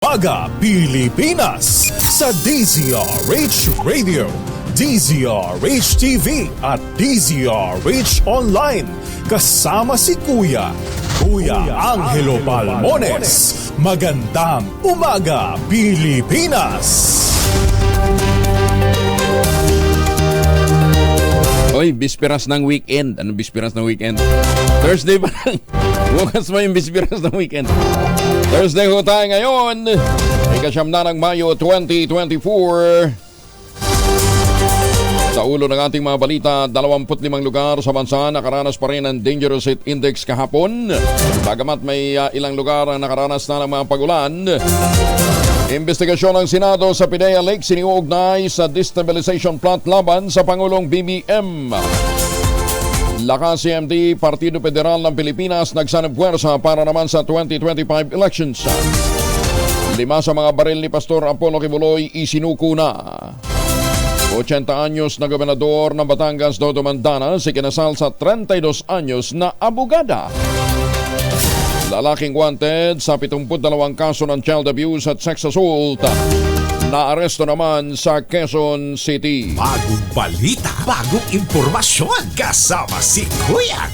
Umaga Pilipinas sa DZRH Radio, DZRH TV at DZRH Online. Kasama si Kuya Angelo Palmones. Magandang umaga Pilipinas! Oy, bisperas ng weekend. Anong bisperas ng weekend? Thursday pa lang. Bukas mo yung bisperas ng weekend. Thursday ho tayo ngayon. Ikasyam na ng Mayo 2024. Sa ulo ng ating mga balita, 25 lugar sa bansa nakaranas pa rin ng Dangerous Heat Index kahapon. Bagamat may ilang lugar ang nakaranas na ng mga pagulan. Investigasyon ng Senado sa Pidea Lake siniuugnay sa destabilization plot laban sa Pangulong BBM. Lakas CMD, Partido Federal ng Pilipinas nagsanib puwersa para naman sa 2025 elections. 5 sa mga baril ni Pastor Apollo Kibuloy isinuko na. 80 anyos na gobernador ng Batangas Dodo Mandanas ikinasal sa 32 anyos na abogada. Lalaking wanted sa 72 kaso ng child abuse at sex assault. Naaresto naman sa Quezon City. Bagong balita, bagong impormasyon. Kasama si Kuya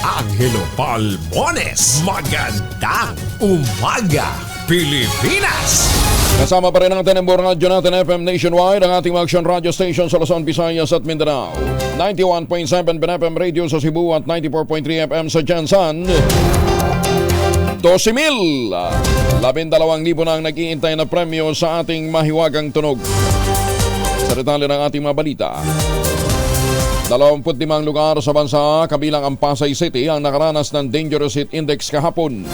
Angelo Palmones. Magandang umaga, Pilipinas! Kasama pa rin ang Tenembor Radio natin FM Nationwide, ang ating action radio station sa Luzon, Visayas at Mindanao. 91.7 BNFM Radio sa Cebu at 94.3 FM sa Jansan. 12,000. 12,000 na ang nag-iintay na premyo sa ating mahiwagang tunog. Sa detalye ng ating mga balita. 25 lugar sa bansa, kabilang ang Pasay City, ang nakaranas ng Dangerous Heat Index kahapon.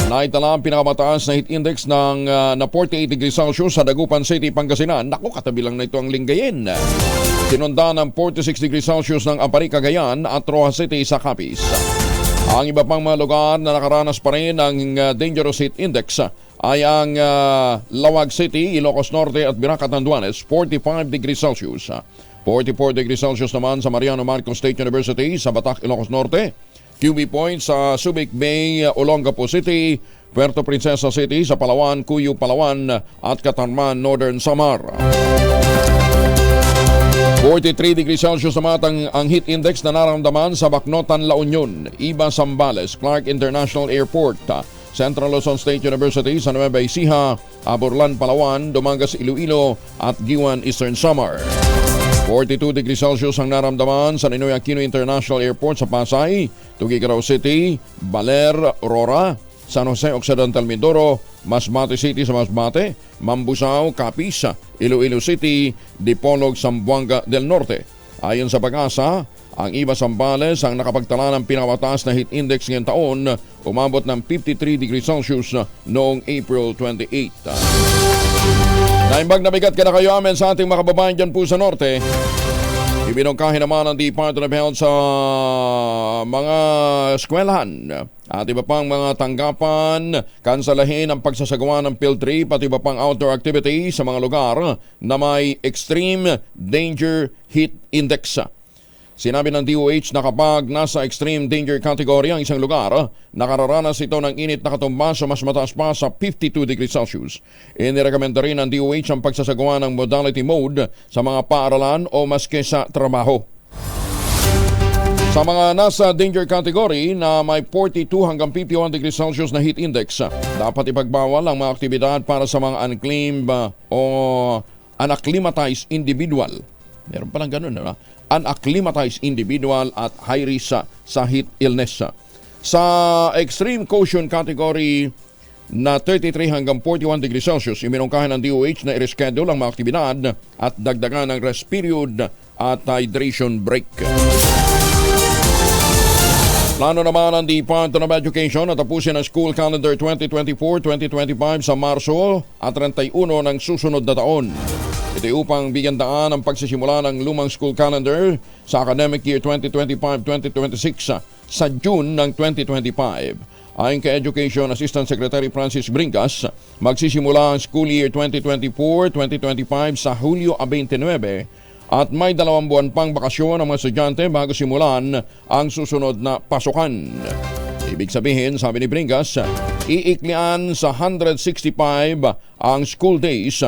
Naitala ang pinakamataas na heat index na 48 degrees Celsius sa Dagupan City, Pangasinan. Naku, katabi lang na ito ang Lingayen. Sinunda ng 46 degrees Celsius ng Apari, Cagayan at Rojas City sa Capiz. Ang iba pang mga lugar na nakaranas pa rin ng Dangerous Heat Index ay ang Lawag City, Ilocos Norte at Biracat Anduanes, 45 degrees Celsius. 44 degrees Celsius naman sa Mariano Marcos State University sa Batac, Ilocos Norte. QB Point sa Subic Bay, Olongapo City, Puerto Princesa City sa Palawan, Cuyo, Palawan at Catarman, Northern Samar. 43 degrees Celsius naman ang heat index na naramdaman sa Bacnotan, La Union, Iba, Zambales, Clark International Airport, Central Luzon State University sa Nueva Ecija, Aborlan, Palawan, Dumangas, Iloilo at Giwan, Eastern Samar. 42 degrees Celsius ang naramdaman sa Ninoy Aquino International Airport sa Pasay, Tuguegarao City, Baler, Aurora, San Jose Occidental Mindoro, Masbate City sa Masbate, Mambusaw, Capiz, Iloilo City, Dipolog, Zamboanga del Norte. Ayon sa Pag-asa, ang Iba, Zambales ang nakapagtala ng pinakamataas na heat index ngayong taon, umabot ng 53 degrees Celsius noong April 28. Naimbag na bigat ka na kayo amin sa ating mga kababayan dyan po sa Norte. Ibinungkahin naman ang Department of Health sa mga eskwelahan at iba pang mga tanggapan, kansalahin ang pagsasagawa ng field trip at iba pang outdoor activity sa mga lugar na may extreme danger heat index. Sinabi ng DOH na kapag nasa extreme danger category ang isang lugar, nakararanas ito ng init na katumbas sa mas mataas pa sa 52 degrees Celsius. Inirekomenda rin ng DOH ang pagsasagawa ng modality mode sa mga paaralan o maski sa trabaho. Sa mga nasa danger category na may 42 hanggang 51 degrees Celsius na heat index, dapat ipagbawal ang mga aktibidad para sa mga unclaimed o unacclimatized individual. Meron palang ganun, no? Unacclimatized individual at high risk sa heat illness. Sa extreme caution category na 33 hanggang 41 degrees Celsius, iminungkahan ng DOH na i-reschedule ang mga aktibidad at dagdagan ng rest period at hydration break. Plano naman ng Department of Education na tapusin ang school calendar 2024-2025 sa Marso at 31 ng susunod na taon. Ito upang bigyan daan ang pagsisimula ng lumang school calendar sa academic year 2025-2026 sa June ng 2025. Ayon kay Education Assistant Secretary Francis Bringas, magsisimula ang school year 2024-2025 sa Hulyo 29 at may 2 buwan pang bakasyon ang mga estudyante bago simulan ang susunod na pasukan. Ibig sabihin, sabi ni Bringas, Iiklian sa 165 ang school days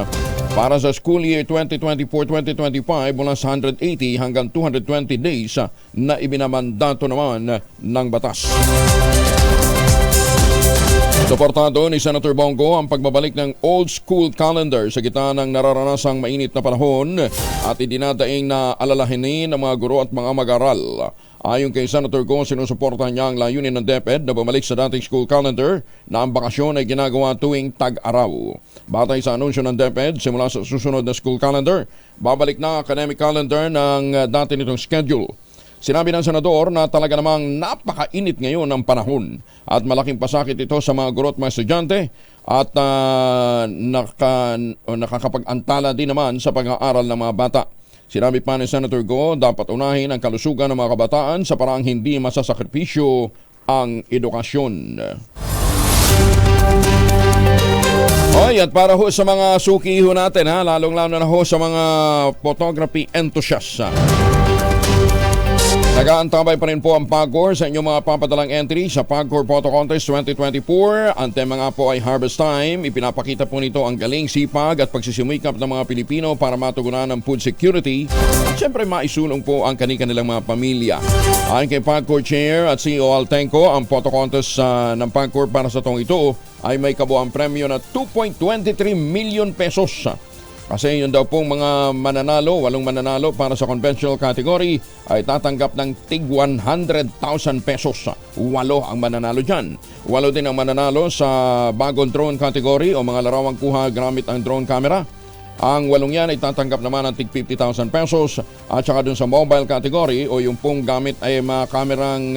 para sa school year 2024-2025 mula sa 180 hanggang 220 days na ibinamandato naman ng batas. Suportado ni Senator Bongo ang pagbabalik ng old school calendar sa gitna ng nararanasang mainit na panahon at idinadaing na alalahanin ng mga guro at mga mag-aral. Ayon kay Senator Go, sinusuportahan niya ang layunin ng DepEd na bumalik sa dating school calendar na ang bakasyon ay ginagawa tuwing tag-araw. Batay sa anunsyo ng DepEd, simula sa susunod na school calendar, babalik na academic calendar ng dati nitong schedule. Sinabi ng senador na talaga namang napakainit ngayon ang panahon at malaking pasakit ito sa mga guro at mga estudyante at nakakapag-antala din naman sa pag-aaral ng mga bata. Sinabi pa ni Senator Go, dapat unahin ang kalusugan ng mga kabataan sa paraang hindi masasakripisyo ang edukasyon. Hoy, at para ho sa mga suki ho natin, lalong-lalo na ho sa mga photography enthusiasts. Nag-aantabay pa rin po ang PAGCOR sa inyong mga papadalang entry sa PAGCOR Photo Contest 2024. Ang tema nga po ay Harvest Time. Ipinapakita po nito ang galing, sipag at pagsisimikap ng mga Pilipino para matugunan ang food security at syempre maisulong po ang kanilang mga pamilya. Ayon kay PAGCOR Chair at CEO Altenco, ang photo contest ng PAGCOR para sa taong ito ay may kabuang premyo na 2.23 million pesos. Kasi yun daw pong mga mananalo, 8 mananalo para sa conventional category ay tatanggap ng tig 100,000 pesos. 8 ang mananalo dyan. 8 din ang mananalo sa bagong drone category o mga larawang kuha gamit ang drone camera. Ang 8 yan ay tatanggap naman ng tig 50,000 pesos. At saka dun sa mobile category o yung pong gamit ay mga kamerang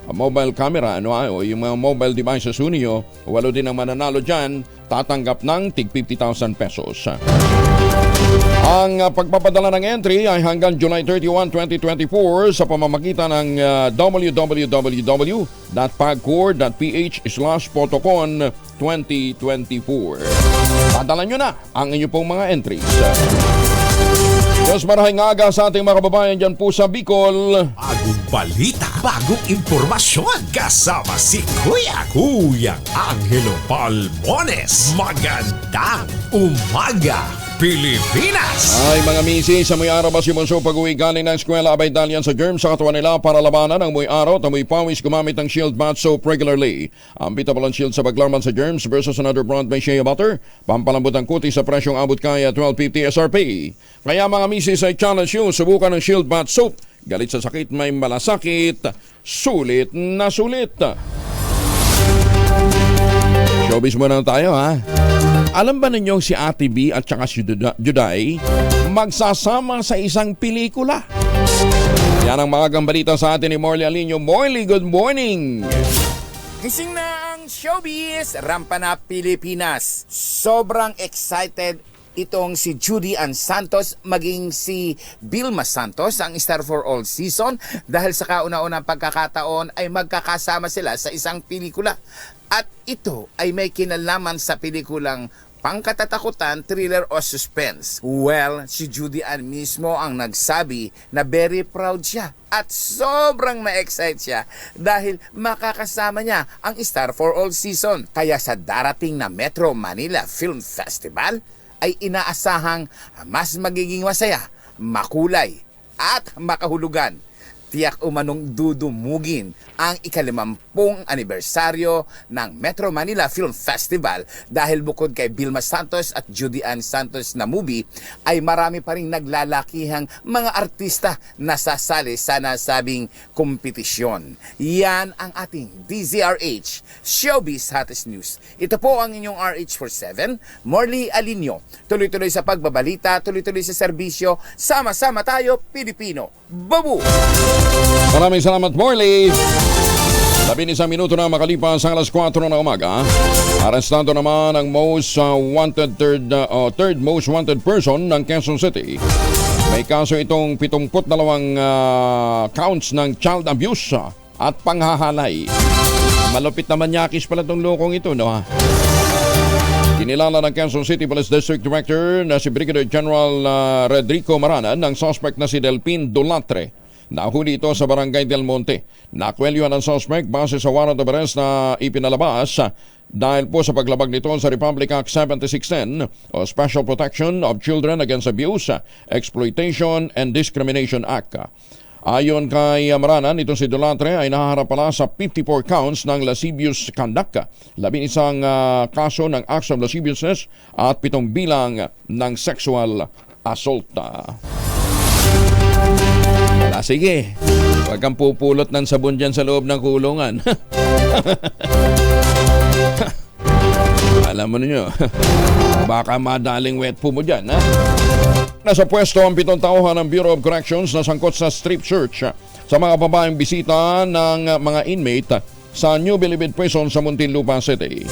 mobile camera o yung mga mobile devices ninyo, 8 din ang mananalo dyan, tatanggap ng tig 50,000 pesos. Ang pagpapadala ng entry ay hanggang July 31, 2024 sa pamamagitan ng www.pagcor.ph/photocon 2024. Padala nyo na ang inyo pong mga entries. Diyos marahing aga sa ating mga kababayan dyan po sa Bicol. Bagong balita, bagong impormasyon. Kasama si Kuyang Angelo Palmones. Magandang umaga, Pilipinas! Ay mga misi, sa may araw ba si Monso pag-uwi galing ng eskwela abay dalian sa germ sa katawan nila para labanan ang muy araw at amoy pawis gumamit ng Shield Bath Soap regularly. Ang Bitabalan Shield sa paglaban sa germs versus another brand may shea butter. Pampalambot ang kutis sa presyong abot kaya 12.50 SRP. Kaya mga misi sa challenge nyo, subukan ng Shield Bath Soap. Galit sa sakit may malasakit, sulit na sulit. Showbiz muna tayo ha. Alam ba ninyong si Ate B at saka si Juday magsasama sa isang pelikula? Yan ang mga balita sa atin ni Morley Alinio. Morley, good morning! Gising na ang showbiz, rampa na Pilipinas. Sobrang excited itong si Judy Ann Santos maging si Vilma Santos ang star for all season dahil sa kauna-unang pagkakataon ay magkakasama sila sa isang pelikula. At ito ay may kinalaman sa pelikulang pangkatatakutan, thriller o suspense. Well, si Judy Ann mismo ang nagsabi na very proud siya at sobrang ma-excite siya dahil makakasama niya ang star for all season. Kaya sa darating na Metro Manila Film Festival ay inaasahang mas magiging masaya, makulay at makahulugan. Tiyak umanong dudumugin ang ika-50 anibersaryo ng Metro Manila Film Festival dahil bukod kay Vilma Santos at Judy Ann Santos na movie ay marami pa rin naglalakihang mga artista na sasali sa nasabing kompetisyon. Yan ang ating DZRH Showbiz Hottest News. Ito po ang inyong RH47, Morley Alinio. Tuloy-tuloy sa pagbabalita, tuloy-tuloy sa serbisyo, sama-sama tayo Pilipino. Babu! Maraming salamat, Morley. 11 minuto na makalipas ang alas 4 na umaga. Arestado naman ang third most wanted person ng Quezon City. May kaso itong 72 counts ng child abuse at panghahalay. Malupit naman yakis pala itong lokong ito, no ha? Kinilala ng Quezon City Police District Director na si Brigadier General Rodrigo Maranan ng suspect na si Delpin Dolatre. Nahuli ito sa Barangay Del Monte. Nakwelyuhan ang suspect base sa warrant of arrest na ipinalabas dahil po sa paglabag nito sa Republic Act 7610 o Special Protection of Children Against Abuse, Exploitation and Discrimination Act. Ayon kay Amaranan, itong si Dolatre ay nahaharap pala sa 54 counts ng lascivious conduct, 11 kaso ng acts of lasciviousness at 7 bilang ng sexual assault. Sige, huwag kang pupulot ng sabon dyan sa loob ng kulungan. Alam mo ninyo, baka madaling wet po mo dyan, ha? Nasa pwesto ang 7 tauhan ng Bureau of Corrections na sangkot sa strip search sa mga babaeng bisita ng mga inmate sa New Bilibid Prison sa Muntinlupa City.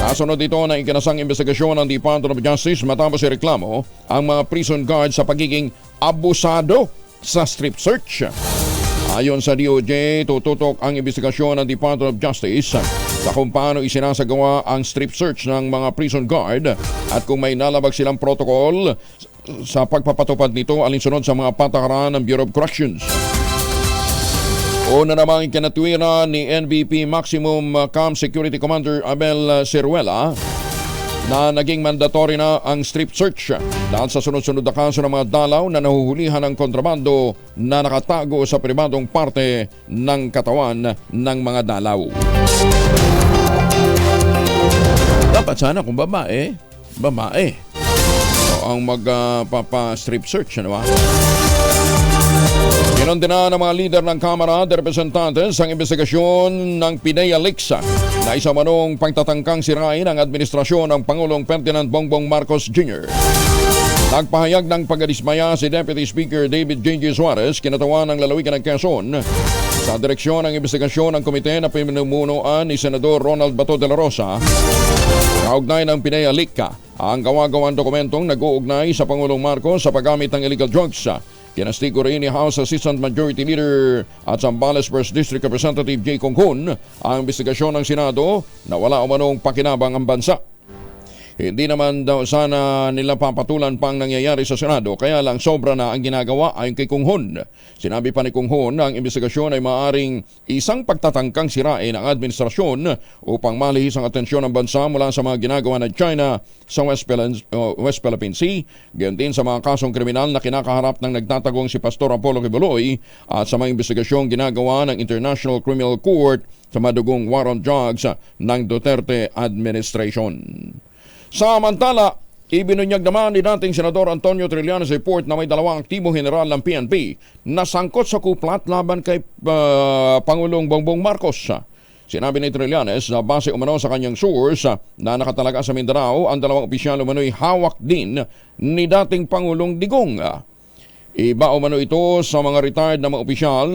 Kasunod ito na ikinasang investigasyon ng Department of Justice matapos ireklamo ang mga prison guards sa pagiging abusado sa strip search. Ayon sa DOJ, tututok ang investigasyon ng Department of Justice sa kung paano isinasagawa ang strip search ng mga prison guard at kung may nalabag silang protocol sa pagpapatupad nito alinsunod sa mga patakaran ng Bureau of Corrections. Una namang ikinatwira ni NBP Maximum Camp Security Commander Abel Ciruela na naging mandatory na ang strip search dahil sa sunod-sunod na kaso ng mga dalaw na nahuhulihan ng kontrabando na nakatago sa pribadong parte ng katawan ng mga dalaw. Dapat sana kung babae ang magpapa-strip search, ano ba? Kinondena ng mga lider ng Kamara de Representantes ang investigasyon ng PIDEA Leaks na isa manong pagtatangkang sirain ang administrasyon ng Pangulong Ferdinand Bongbong Marcos Jr. Nagpahayag ng pagkadismaya si Deputy Speaker David J.J. Suarez, kinatawan ng lalawigan ng Quezon, sa direksyon ng investigasyon ng komite na pinamumunuan ni Senador Ronald Bato de la Rosa. Kaugnay ng PIDEA Leak ang gawa-gawang dokumentong nag-uugnay sa Pangulong Marcos sa paggamit ng illegal drugs. Kinastigo rin ni House Assistant Majority Leader at Zambales 1st District Representative J. Conghun ang investigasyon ng Senado na wala umanong pakinabang ang bansa. Hindi naman daw sana nila papatulan pang nangyayari sa Senado, kaya lang sobra na ang ginagawa ayon kay Conghun. Sinabi pa ni Conghun na ang investigasyon ay maaaring isang pagtatangkang sirain ang administrasyon upang malihis ang atensyon ng bansa mula sa mga ginagawa ng China sa West Philippine Sea, gayon din sa mga kasong kriminal na kinakaharap ng nagtatagong si Pastor Apollo Quiboloy at sa mga investigasyong ginagawa ng International Criminal Court sa madugong war on drugs ng Duterte administration. Samantala, ibinunyag naman ni dating Senador Antonio Trillanes report na may 2 aktibong general ng PNP na sangkot sa kuplat laban kay Pangulong Bongbong Marcos. Sinabi ni Trillanes na base umano sa kanyang source na nakatalaga sa Mindanao, ang 2 opisyal umano'y hawak din ni dating Pangulong Digong. Iba umano ito sa mga retired na mga opisyal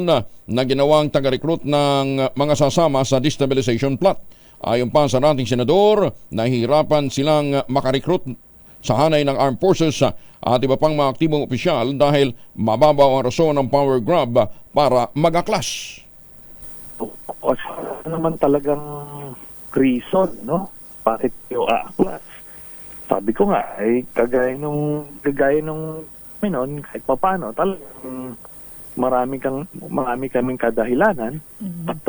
na ginawang taga-recruit ng mga sasama sa destabilization plot. Ayon pa sa dating senador, nahihirapan silang makarecruit sa hanay ng armed forces at iba pang mga aktibong opisyal dahil mababaw ang rason ng power grab para mag-aklas. O naman talagang reason, no? Bakit yung aaklas? Sabi ko nga, ay kagaya nung kahit paano, talagang marami kaming kadahilanan at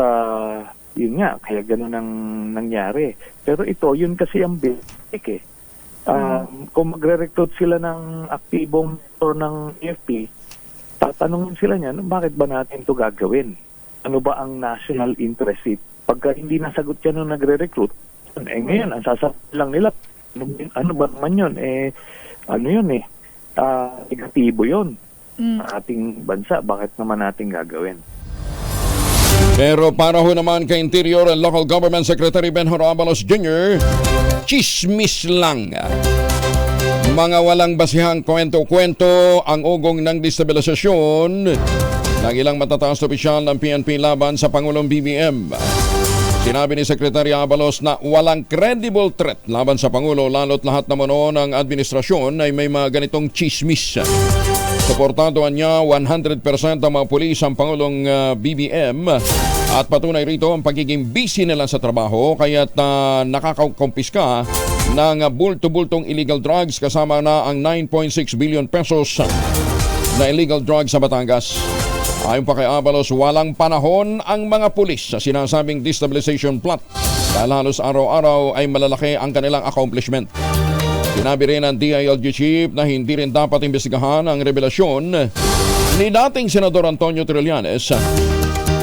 yun nga, kaya gano'n ang nangyari. Pero ito, yun kasi ang basic kung magre-recruit sila ng aktibong or ng AFP, tatanungin sila niyan, bakit ba natin ito gagawin? Ano ba ang national interest? Pagka hindi nasagot yan nung nagre-recruit, ngayon, ang sasabihin lang nila, ano ba naman yun? Negatibo yun. Ating bansa, bakit naman natin gagawin? Pero para ho naman kay Interior and Local Government Secretary Benhur Abalos Jr., chismis lang. Mga walang basihang kwento-kwento ang ugong ng destabilisasyon ng ilang matataas na opisyal ng PNP laban sa Pangulong BBM. Sinabi ni Secretary Abalos na walang credible threat laban sa Pangulo lalo't lahat naman ng administrasyon ay may mga ganitong chismis. Suportadoan niya 100% ang mga pulis ang Pangulong BBM at patunay rito ang pagiging busy nila sa trabaho kaya't nakakakumpiska ng bulto-bultong illegal drugs kasama na ang 9.6 billion pesos na illegal drugs sa Batangas. Ayon pa kay Abalos, walang panahon ang mga pulis sa sinasabing destabilization plot dahil halos araw-araw ay malalaki ang kanilang accomplishment. Sinabi rin ng DILG chief na hindi rin dapat imbestigahan ang revelasyon ni dating Senador Antonio Trillanes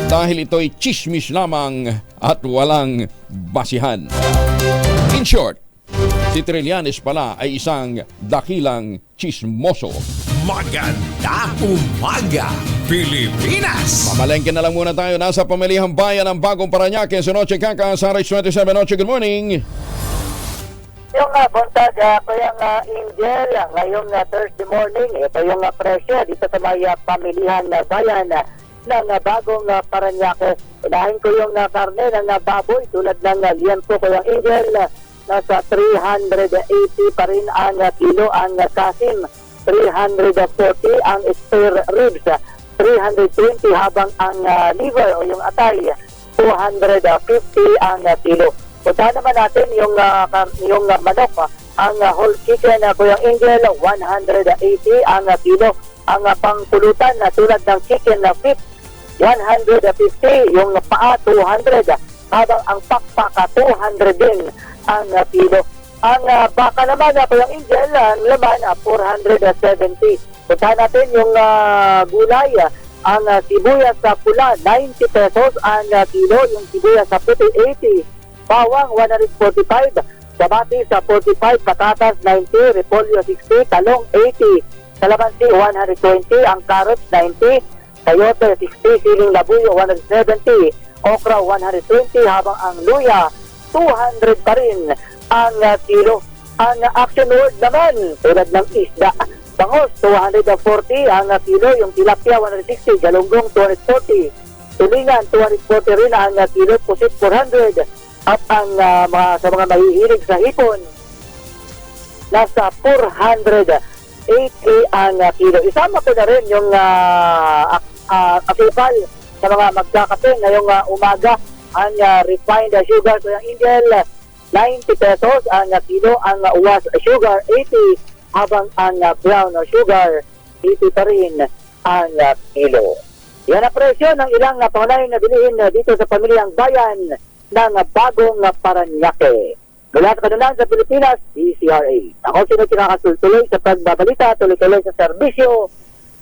dahil ito'y chismis lamang at walang basihan. In short, si Trillanes pala ay isang dakilang chismoso. Magandang umaga, Pilipinas! Mamalengke na lang muna tayo. Nasa pamilihang bayan ng Bagong Paranaque sa Noche Kaka sa RH27 Noche. Good morning! Yung buntag po yung Angel ngayong Thursday morning. Ito yung presyo dito sa may pamilihan na bayan ng Bagong Paranaque. Unahin ko yung karne ng baboy tulad ng liempo ko yung Angel. Nasa 380 pa rin ang kilo ang kasim. 340 ang spare ribs. 320 habang ang liver o yung atay. 250 ang kilo. Puntahan naman natin yung manok, ang whole chicken Kuyang Angel, 180 ang kilo. Ang pangpulutan tulad ng chicken feet, 150, yung paa 200, habang ang pakpaka 200 din ang kilo. Ang baka naman Kuyang Angel, ang laman 470. Puntahan natin yung gulay, ang sibuyas sa pula 90 pesos ang kilo, yung sibuyas sa puti 80. Bawang 145, sabati sa 45, patatas 90, repolyo 60, talong 80, kalamansi 120, ang carrots 90, sayote 60, siling labuyo 170, okra 120, habang ang luya 200 pa rin ang kilo. Ang action word naman, tulad ng isda, bangos 240 ang kilo, yung tilapia 160, galunggong 240, tulingan 240 rin ang kilo, pusit 400, at ang sa mga mahihilig sa hipon, nasa 480 ang kilo. Isama ko na rin yung akipal sa mga magkakape ngayong umaga. Ang refined sugar ko yung Angel, 90 pesos ang kilo. Ang was sugar, 80. Habang ang brown sugar, 80 pa rin ang kilo. Yan ang presyo ng ilang pangunahing na bilihin dito sa pamilyang bayan ng Bagong Paranaque. Mula sa kanunan sa Pilipinas, DCRA. Ako sinutultuloy sa pagbabalita, tuloy-tuloy sa serbisyo.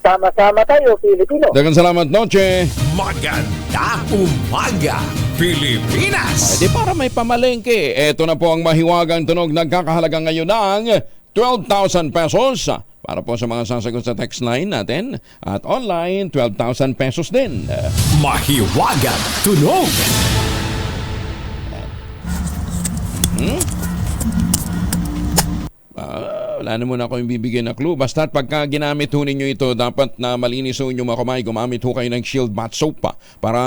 Sama-sama tayo, Pilipino. Dagang salamat, Noche. Magandang umaga, Pilipinas! Di para may pamalengke. Ito na po ang mahiwagang tunog nagkakahalaga ngayon ng 12,000 pesos. Para po sa mga sasagot sa text line natin at online, 12,000 pesos din. Mahiwagang tunog! Wala na muna ako yung bibigyan na clue. Basta't pagka ginamit ho ninyo ito, dapat na malinis ho inyong mga kamay. Gumamit ho kayo ng Shield Bath Soap pa para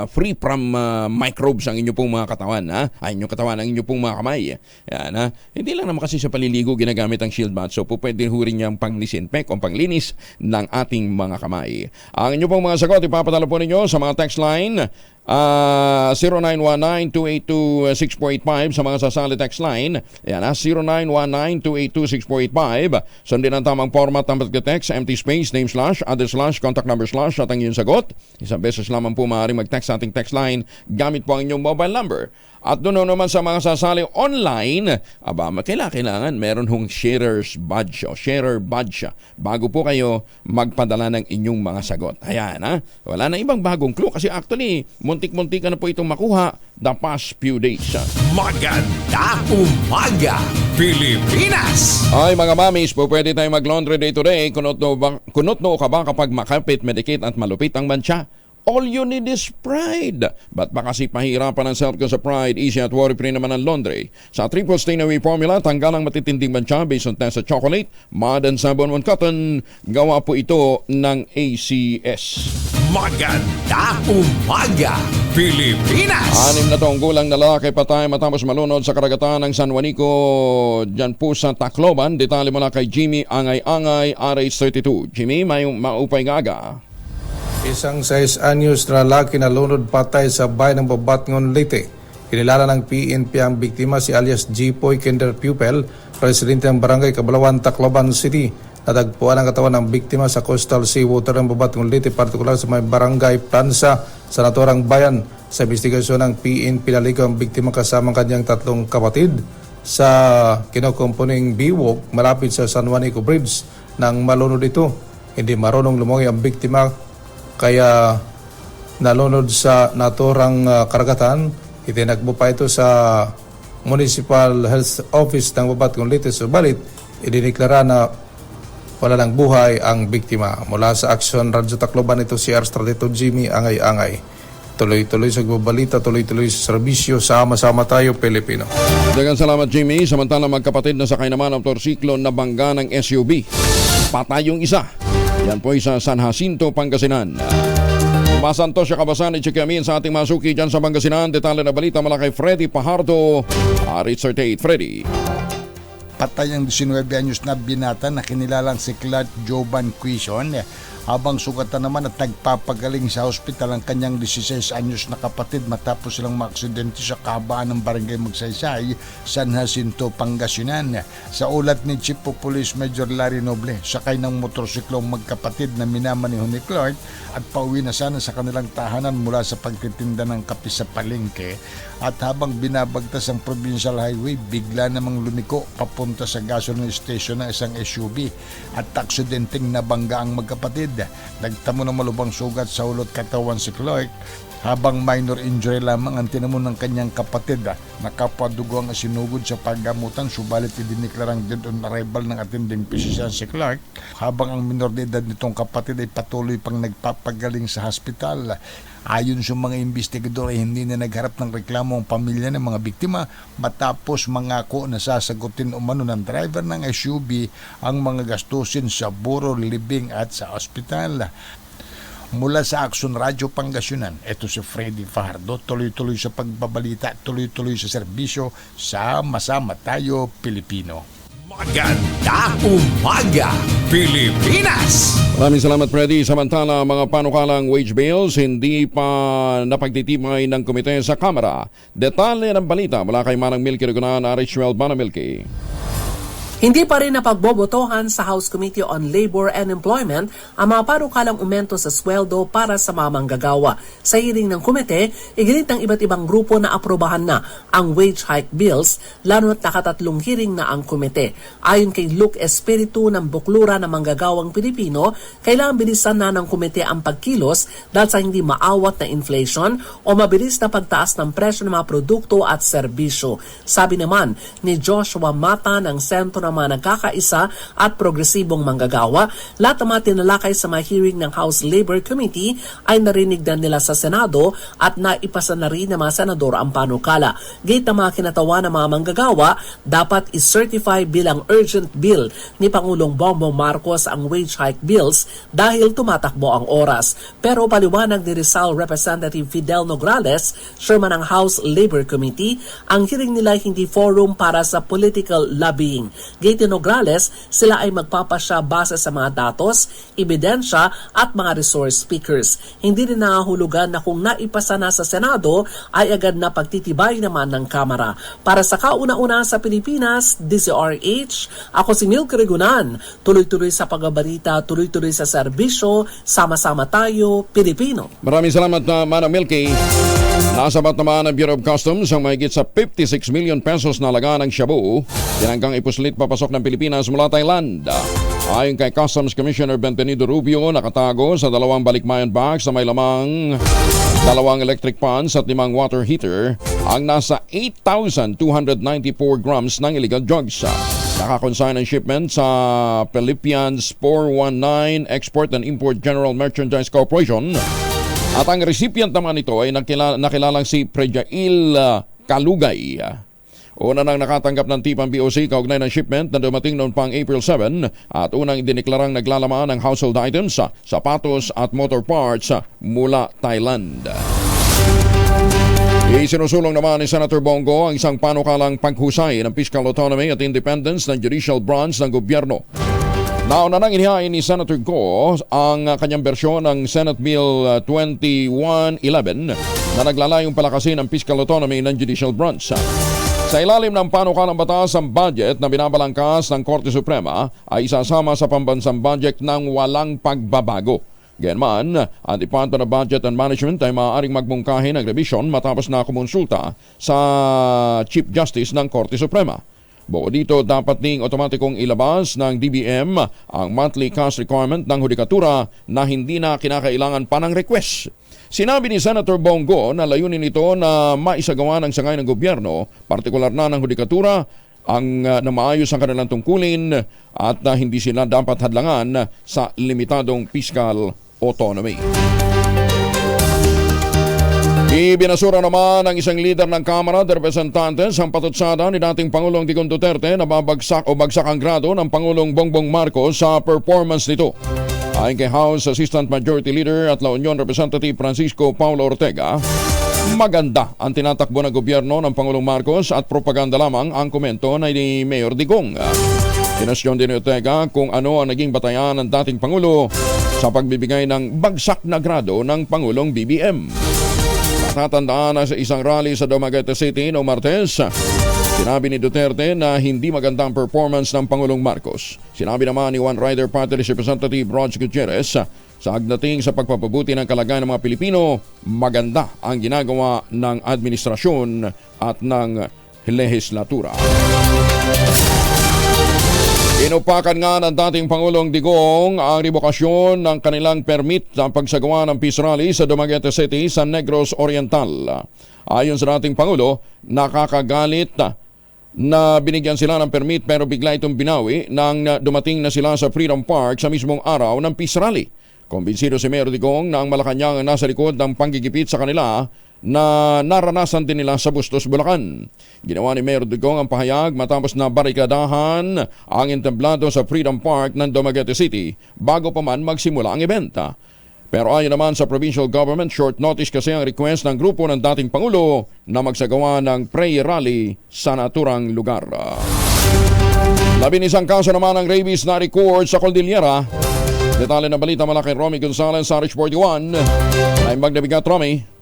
free from microbes ang inyong pong mga katawan. Ay, inyong katawan, ang inyong pong mga kamay. Yan, ha? Hindi lang naman kasi sa paliligo ginagamit ang Shield Bath Soap. Pwede ho rin niyang pang-disinfect o panglinis ng ating mga kamay. Ang inyong pong mga sagot, ipapatalo po ninyo sa mga text line 0919-282-6485 sa mga sasali text line. Yan, 0919-282-6485. Sundin ang tamang format ng pagka-text, empty space, name slash, other slash, contact number slash at ang iyong sagot. Isang beses lamang po maaaring mag-text sa ating text line gamit po ang inyong mobile number. At doon naman sa mga sasali online, kailangan meron hong sharer badge bago po kayo magpadala ng inyong mga sagot. Ayan, ha? Wala na ibang bagong clue kasi actually, muntik-muntik na po itong makuha the past few days. Magandang umaga, Pilipinas! Ay mga mamis, po pwede tayong mag-laundry day today. Kunot no ka ba kapag makapit, medicate at malupit ang bansya? All you need is pride. Ba't ba kasi pahirapan ang self ko sa pride? Easy at worry-free naman ang laundry. Sa triple stain away formula, tanggal ang matitinding bansya based on test sa chocolate, mud and sabon on cotton. Gawa po ito ng ACS. Magandang umaga, Pilipinas! 6 na taong gulang na lalaki patay matapos malunod sa karagatan ng San Juanico dyan po sa Tacloban. Detalye mula kay Jimmy Angay-Angay, RH32. Jimmy, may maupay gaga. Isang 6 anyos na lalaki na lunod patay sa bayan ng Babatngon, Leyte. Kinilala ng PNP ang biktima si alias Jipoy Kinder Pupil, presidente ng Barangay Kabalawan, Tacloban City. Natagpuan ang katawan ng biktima sa coastal seawater ng Babat ng Leyte, partikular sa may barangay Plansa sa naturang bayan. Sa investigasyon ng PNP, pinaligaw ang biktima kasama kanyang 3 kapatid sa kinukumpuning Biwok malapit sa San Juanico Bridge. Nang malunod ito, hindi marunong lumangoy ang biktima kaya nalunod sa naturang karagatan. Itinakbo pa ito sa Municipal Health Office ng Babat ng Leyte, subalit idiniklara na wala ng buhay ang biktima. Mula sa Action Radyo Tacloban, ito si Arstradito Jimmy Angay-Angay. Tuloy-tuloy sa gbabalita, tuloy-tuloy sa serbisyo, sama-sama tayo Pilipino. Daghang salamat Jimmy. Samantala magkapatid na sakay naman ang motorsiklo na bangga ng SUV. Patay yung isa. Yan po sa San Jacinto, Pangasinan. Masantos siya kabasan, i-check sa ating masuki dyan sa Pangasinan. Detalye na balita mula kay Freddy Pajardo. Richard Tate, Freddy. Patay ang 19 anyos na binata na kinilalang si Clark Jovan Quizon, habang sugatan naman at nagpapagaling sa ospital ang kanyang 16 anyos na kapatid matapos silang maaksidente sa kahabaan ng barangay Magsaysay, San Jacinto, Pangasinan. Sa ulat ni Chief of Police Major Larry Noble, sakay ng motorsiklo magkapatid na minamaneho ni Clark at pauwi na sana sa kanilang tahanan mula sa pagtitinda ng kape sa palengke, at habang binabagtas ang Provincial Highway, bigla namang lumiko papunta sa gasoline station ng isang SUV at aksidenteng nabangga ang magkapatid. Nagtamo ng malubang sugat sa ulot katawan si Clark, habang minor injury lamang ang tinamo ng kanyang kapatid. Nakapadugo ang sinugod sa paggamutan, subalit idiniklarang dead on arrival ng attending physician si Clark, habang ang minor de edad nitong kapatid ay patuloy pang nagpapagaling sa hospital. Ayon sa mga investigador ay hindi na nagharap ng reklamo ang pamilya ng mga biktima matapos mangako na sasagutin umano ng driver ng SUV ang mga gastusin sa buro, libing at sa ospital. Mula sa Action Radio Pangasinan, ito si Freddy Fajardo. Tuloy-tuloy sa pagbabalita, tuloy-tuloy sa serbisyo, sama-sama tayo Pilipino. Maganda umaga, Pilipinas! Maraming salamat Freddy. Samantala, mga panukalang wage bills hindi pa napagtitibay ng komite sa Kamara. Detalye ng balita mula kay Manang Milky Regunan, Richwell Banamilky. Hindi pa rin napagbobotohan sa House Committee on Labor and Employment ang mga panukalang aumento sa sweldo para sa mga manggagawa. Sa hearing ng komite, iginit ng iba't ibang grupo na aprobahan na ang wage hike bills, lalo na't nakatatlong hearing na ang komite. Ayon kay Luke Espiritu ng Buklura ng Manggagawang Pilipino, kailangan bilisan na ng komite ang pagkilos dahil sa hindi maawat na inflation o mabilis na pagtaas ng presyo ng mga produkto at serbisyo. Sabi naman ni Joshua Mata ng Sentro ng mga nagkakaisa at progresibong manggagawa, lahat ng mga tinalakay sa mga hearing ng House Labor Committee ay narinig na nila sa Senado at naipasa na rin ng mga senador ang panukala. Gate ng mga kinatawa ng mga manggagawa, dapat i-certify bilang urgent bill ni Pangulong Bongbong Marcos ang wage hike bills dahil tumatakbo ang oras. Pero paliwanag ni Rizal Representative Fidel Nograles, chairman ng House Labor Committee, ang hearing nila hindi forum para sa political lobbying. Gate Nograles, sila ay magpapasya base sa mga datos, ebidensya at mga resource speakers. Hindi rin nangahulugan na kung naipasa na sa Senado ay agad na pagtitibay naman ng Kamara. Para sa kauna-una sa Pilipinas, DZRH, ako si Milky Regunan. Tuloy-tuloy sa pagbabalita, tuloy-tuloy sa serbisyo, sama-sama tayo, Pilipino. Maraming salamat na Manang Milky. Nasabat naman ng Bureau of Customs ang mahigit sa 56 million pesos na laga ng shabu tinanggang ipuslit papasok ng Pilipinas mula Thailand. Ayon kay Customs Commissioner Benvenido Rubio, nakatago sa 2 balikbayan box na may lamang 2 electric pans at 5 water heater ang nasa 8,294 grams ng illegal drugs. Nakakonsign ang shipment sa Philippians 419 Export and Import General Merchandise Corporation. At ang recipient naman ito ay nakilalang si Prejail Kalugay. Una nang nakatanggap ng tip ang BOC kaugnay ng shipment na dumating noon pang April 7 at unang idineklarang naglalaman ng household items, sapatos at motor parts mula Thailand. Isinusulong naman ni Senator Bongo ang isang panukalang paghusay ng fiscal autonomy at independence ng judicial branch ng gobyerno. Nauna nang inihain ni Senator Go ang kanyang bersyon ng Senate Bill 2111 na naglalayong palakasin ang fiscal autonomy ng judicial branch. Sa Sa ilalim ng panukalang batas, ang budget na binabalangkas ng Korte Suprema ay isasama sa pambansang budget ng walang pagbabago. Gayunman, ang Department of Budget and Management ay maaaring magmungkahi ng revision matapos na kumonsulta sa Chief Justice ng Korte Suprema. Bukod dito, dapat ding otomatikong ilabas ng DBM ang monthly cash requirement ng hudikatura na hindi na kinakailangan pa ng request. Sinabi ni Senator Bongo na layunin nito na maisagawa ng sangay ng gobyerno, partikular na ng hudikatura, na maayos ang kanilang tungkulin at hindi sila dapat hadlangan sa limitadong fiscal autonomy. Ibinasura naman ng isang leader ng Kamara de Representantes ang patutsada ni dating Pangulong Digong Duterte na bagsak ang grado ng Pangulong Bongbong Marcos sa performance nito. Ayon kay House Assistant Majority Leader at La Union Representative Francisco Paulo Ortega, maganda ang tinatakbo ng gobyerno ng Pangulong Marcos at propaganda lamang ang komento ni Mayor Digong. Kinasyon din ni Ortega kung ano ang naging batayan ng dating Pangulo sa pagbibigay ng bagsak na grado ng Pangulong BBM. Natatandaan na sa isang rally sa Dumaguete City noong Martes, sinabi ni Duterte na hindi maganda ang performance ng Pangulong Marcos. Sinabi naman ni One Rider Party List Representative Roger Gutierrez, sa agdating sa pagpapabuti ng kalagayan ng mga Pilipino, maganda ang ginagawa ng administrasyon at ng lehislatura. Inupakan nga ng dating Pangulong Digong ang revokasyon ng kanilang permit sa pagsagawa ng peace rally sa Dumaguete City sa Negros Oriental. Ayon sa dating Pangulo, nakakagalit na binigyan sila ng permit pero bigla itong binawi nang dumating na sila sa Freedom Park sa mismong araw ng peace rally. Kumbinsido si Mayor Digong na ang Malacanang ang nasa likod ng panggigipit sa kanila na naranasan din nila sa Bustos, Bulacan. Ginawa ni Mayor Digong ang pahayag matapos na barikadahan ang entablado sa Freedom Park ng Dumaguete City bago pa man magsimula ang event. Pero ayon naman sa provincial government, short notice kasi ang request ng grupo ng dating Pangulo na magsagawa ng prayer rally sa naturang lugar. 11 kaso naman ng rabies na record sa Cordillera. Detalye ng balita mula kay Romy Gonzalez sa RH41. Ay magnabigat, Romy.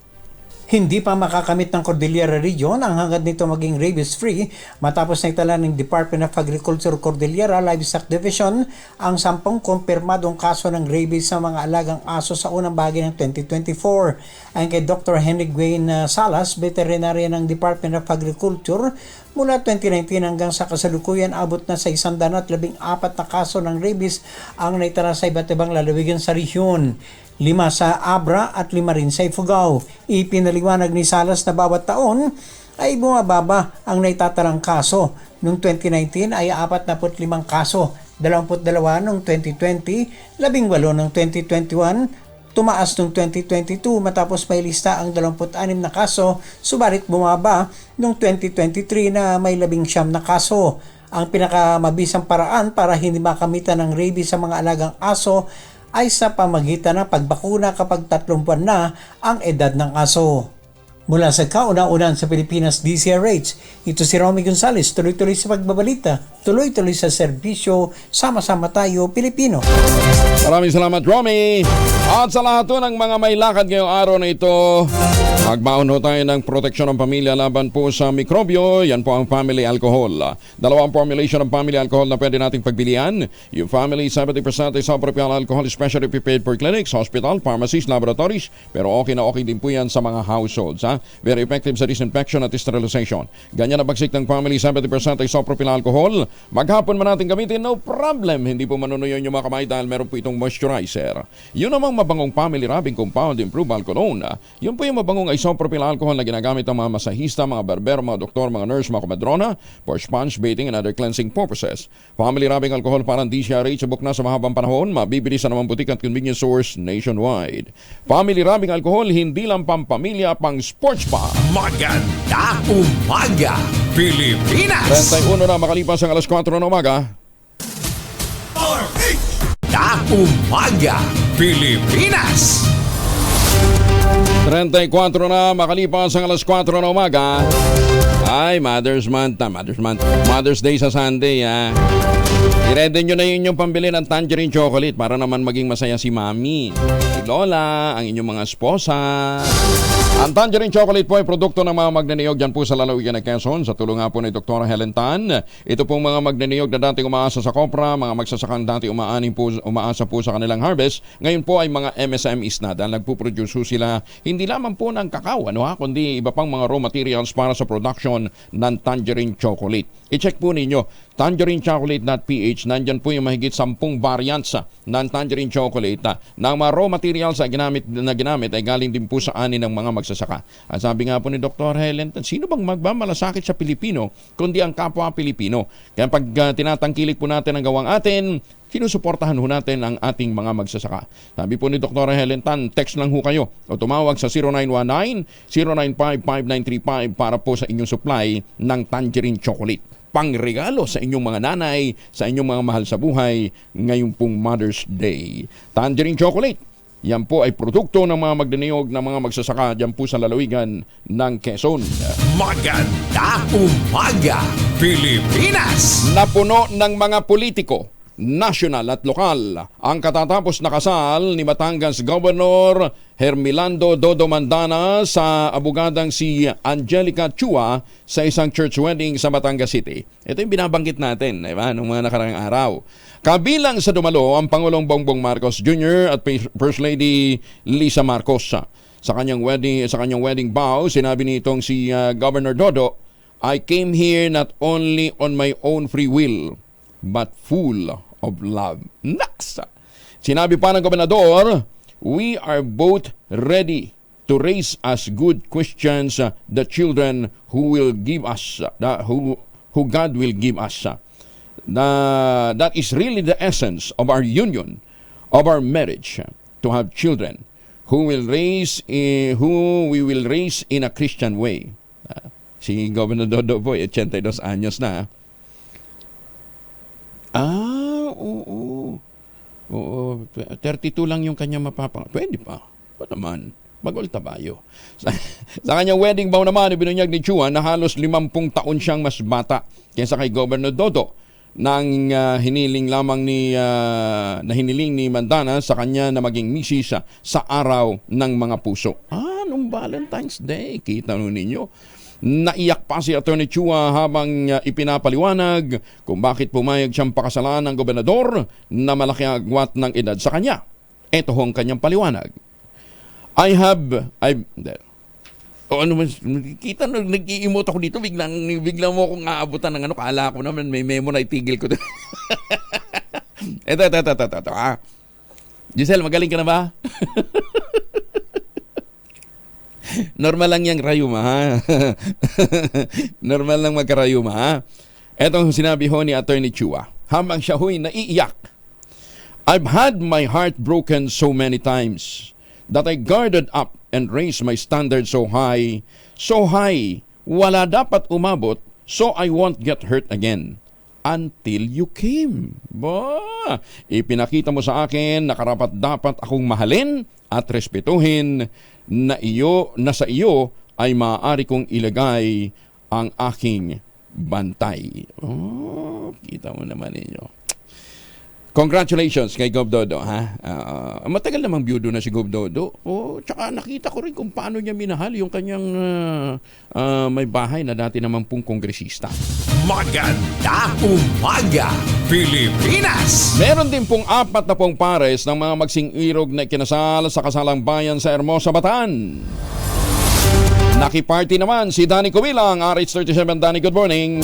Hindi pa makakamit ng Cordillera Region ang hangad nito maging rabies-free matapos na itala ng Department of Agriculture Cordillera Livestock Division ang 10 kumpirmadong kaso ng rabies sa mga alagang aso sa unang bahagi ng 2024. Ayon kay Dr. Henry Gwain Salas, veterinarian ng Department of Agriculture, mula 2019 hanggang sa kasalukuyan abot na sa 114 na kaso ng rabies ang naitala sa iba't ibang lalawigan sa rehiyon. 5 sa Abra at 5 rin sa Ifugao. Ipinaliwanag ni Salas na bawat taon ay bumababa ang naitatalang kaso. Noong 2019 ay 45 kaso, 22 noong 2020, 18 noong 2021, tumaas noong 2022 matapos may lista ang 26 na kaso, subalit bumaba noong 2023 na may 19 na kaso. Ang pinakamabisang paraan para hindi makamitan ng rabies sa mga alagang aso ay sa pamagitan ng pagbakuna kapag 3 buwan na ang edad ng aso. Mula sa kauna-unan sa Pilipinas DZRH, ito si Romy Gonzalez, tuloy-tuloy sa pagbabalita, tuloy-tuloy sa serbisyo, sama-sama tayo Pilipino. Maraming salamat, Romy. At sa lahat ng mga may lakad ngayong araw na ito, magbaon ho tayo ng proteksyon ng pamilya laban po sa mikrobyo. Yan po ang family alcohol. Dalawang formulation ng family alcohol na pwede nating pagbilian. Yung family 70% isopropyl alcohol, especially prepared for clinics, hospital, pharmacies, laboratories. Pero okay na okay din po yan sa mga households. Very effective sa disinfection at sterilization. Ganyan na bagsik ng family 70% isopropyl alcohol. Maghapon man natin gamitin, no problem. Hindi po manunuyo yung mga kamay dahil meron po itong moisturizer. Yun namang mabangong family rubbing compound improved alcohol. Yun po yung mabangong isopropyl alcohol na ginagamit ng mga masahista, mga barbero, mga doktor, mga nurse, mga komadrona for sponge bathing and other cleansing purposes. Family rubbing alcohol parang DZRH subok na sa mahabang panahon, mabibili sa namang butik at convenience stores nationwide. Family rubbing alcohol, hindi lang pampamilya, pang sports pa. Maganda umaga, Pilipinas! 31 na makalipas ang alas 4 ng umaga. Maganda umaga, Pilipinas! 34 na makalipas ang alas 4 ng umaga. Ay, Mother's Month na. Mother's Day sa Sunday, ha. I-ready nyo na yung inyong pambili ng tangerine chocolate para naman maging masaya si Mami, si Lola, ang inyong mga esposa. Ang tangerine chocolate po ay produkto ng mga magnaniyog dyan po sa lalawigan ng Quezon sa tulong nga po ni Dr. Helen Tan. Ito pong mga magnaniyog na dating umaasa sa kopra, mga magsasakang dati umaasa po sa kanilang harvest. Ngayon po ay mga MSMEs na dahil nagpuproduce sila hindi lamang po ng kakao, kundi iba pang mga raw materials para sa production ng tangerine chocolate. I-check po ninyo, tangerinechocolate.ph, nandyan po yung mahigit 10 variants ng tangerine chocolate na mga raw materials na ginamit ay galing din po sa ani ng mga magsasaka. At sabi nga po ni Dr. Helen, sino bang magmamalasakit sa Pilipino kundi ang kapwa Pilipino? Kaya pag tinatangkilik po natin ang gawang atin, sinusuportahan ho natin ang ating mga magsasaka. Sabi po ni Dr. Helen Tan, text lang ho kayo o tumawag sa 0919-095-5935 para po sa inyong supply ng tangerine chocolate. Pangregalo sa inyong mga nanay, sa inyong mga mahal sa buhay, ngayong pong Mother's Day. Tangerine chocolate, yan po ay produkto ng mga magdiniyog ng mga magsasaka dyan po sa lalawigan ng Quezon. Maganda umaga, Pilipinas! Napuno ng mga politiko, nasyonal at lokal ang katatapos na kasal ni Batangas Governor Hermelando Dodo Mandana sa abogadang si Angelica Chua sa isang church wedding sa Batangas City. Ito yung binabanggit natin, diba, noong mga nakarang araw. Kabilang sa dumalo ang Pangulong Bongbong Marcos Jr. at First Lady Lisa Marcos. Sa kanyang wedding vow, sinabi nitong si Governor Dodo, "I came here not only on my own free will, but full of love." Naksa! Sinabi pa ng gobernador, "We are both ready to raise as good Christians the children who will give us, who God will give us." That is really the essence of our union, of our marriage, to have children who we will raise in a Christian way. Si Governor Dodo po, 82 anyos na. Oo. 32 lang yung kanya mapapang. Pwede pa. Pa naman. Bagol tabayo. Sa kanyang wedding vow naman, ibinunyag ni Chua na halos 50 taon siyang mas bata kaysa kay Governor Dodo nang hiniling ni Mandana sa kanya na maging misis sa araw ng mga puso. Nung Valentine's Day, kita nun ninyo. Naiyak pa si Atty. Chua habang ipinapaliwanag kung bakit pumayag siyang pakasalan ng gobernador na malaki agwat ng edad sa kanya. Ito hong kanyang paliwanag. Kita nung nag-i-emote ako dito, biglang mo akong aabutan ng kala ko naman may memo na itigil ko. Ito. Giselle, magaling ka na ba? Normal lang yung rayuma, ha? Normal lang magkarayuma, ha? Etong sinabi ho ni Atty. Chua habang siya ho'y naiiyak. "I've had my heart broken so many times that I guarded up and raised my standards so high, wala dapat umabot, so I won't get hurt again. Until you came." Ipinakita mo sa akin na karapat-dapat akong mahalin at respetuhin na sa iyo ay maaari kong ilagay ang aking bantay. Kita mo naman ninyo. Congratulations kay Gov Dodo, ha? Matagal namang biyudo na si Gov Dodo. Tsaka nakita ko rin kung paano niya minahal yung kanyang may bahay na dati naman pong kongresista. Maganda umaga, Pilipinas! Meron din pong 4 na pong pares ng mga magsing-irog na ikinasal sa kasalang bayan sa Hermosa, Bataan. Nakiparty naman si Danny Comilang, RH37. Danny, good morning.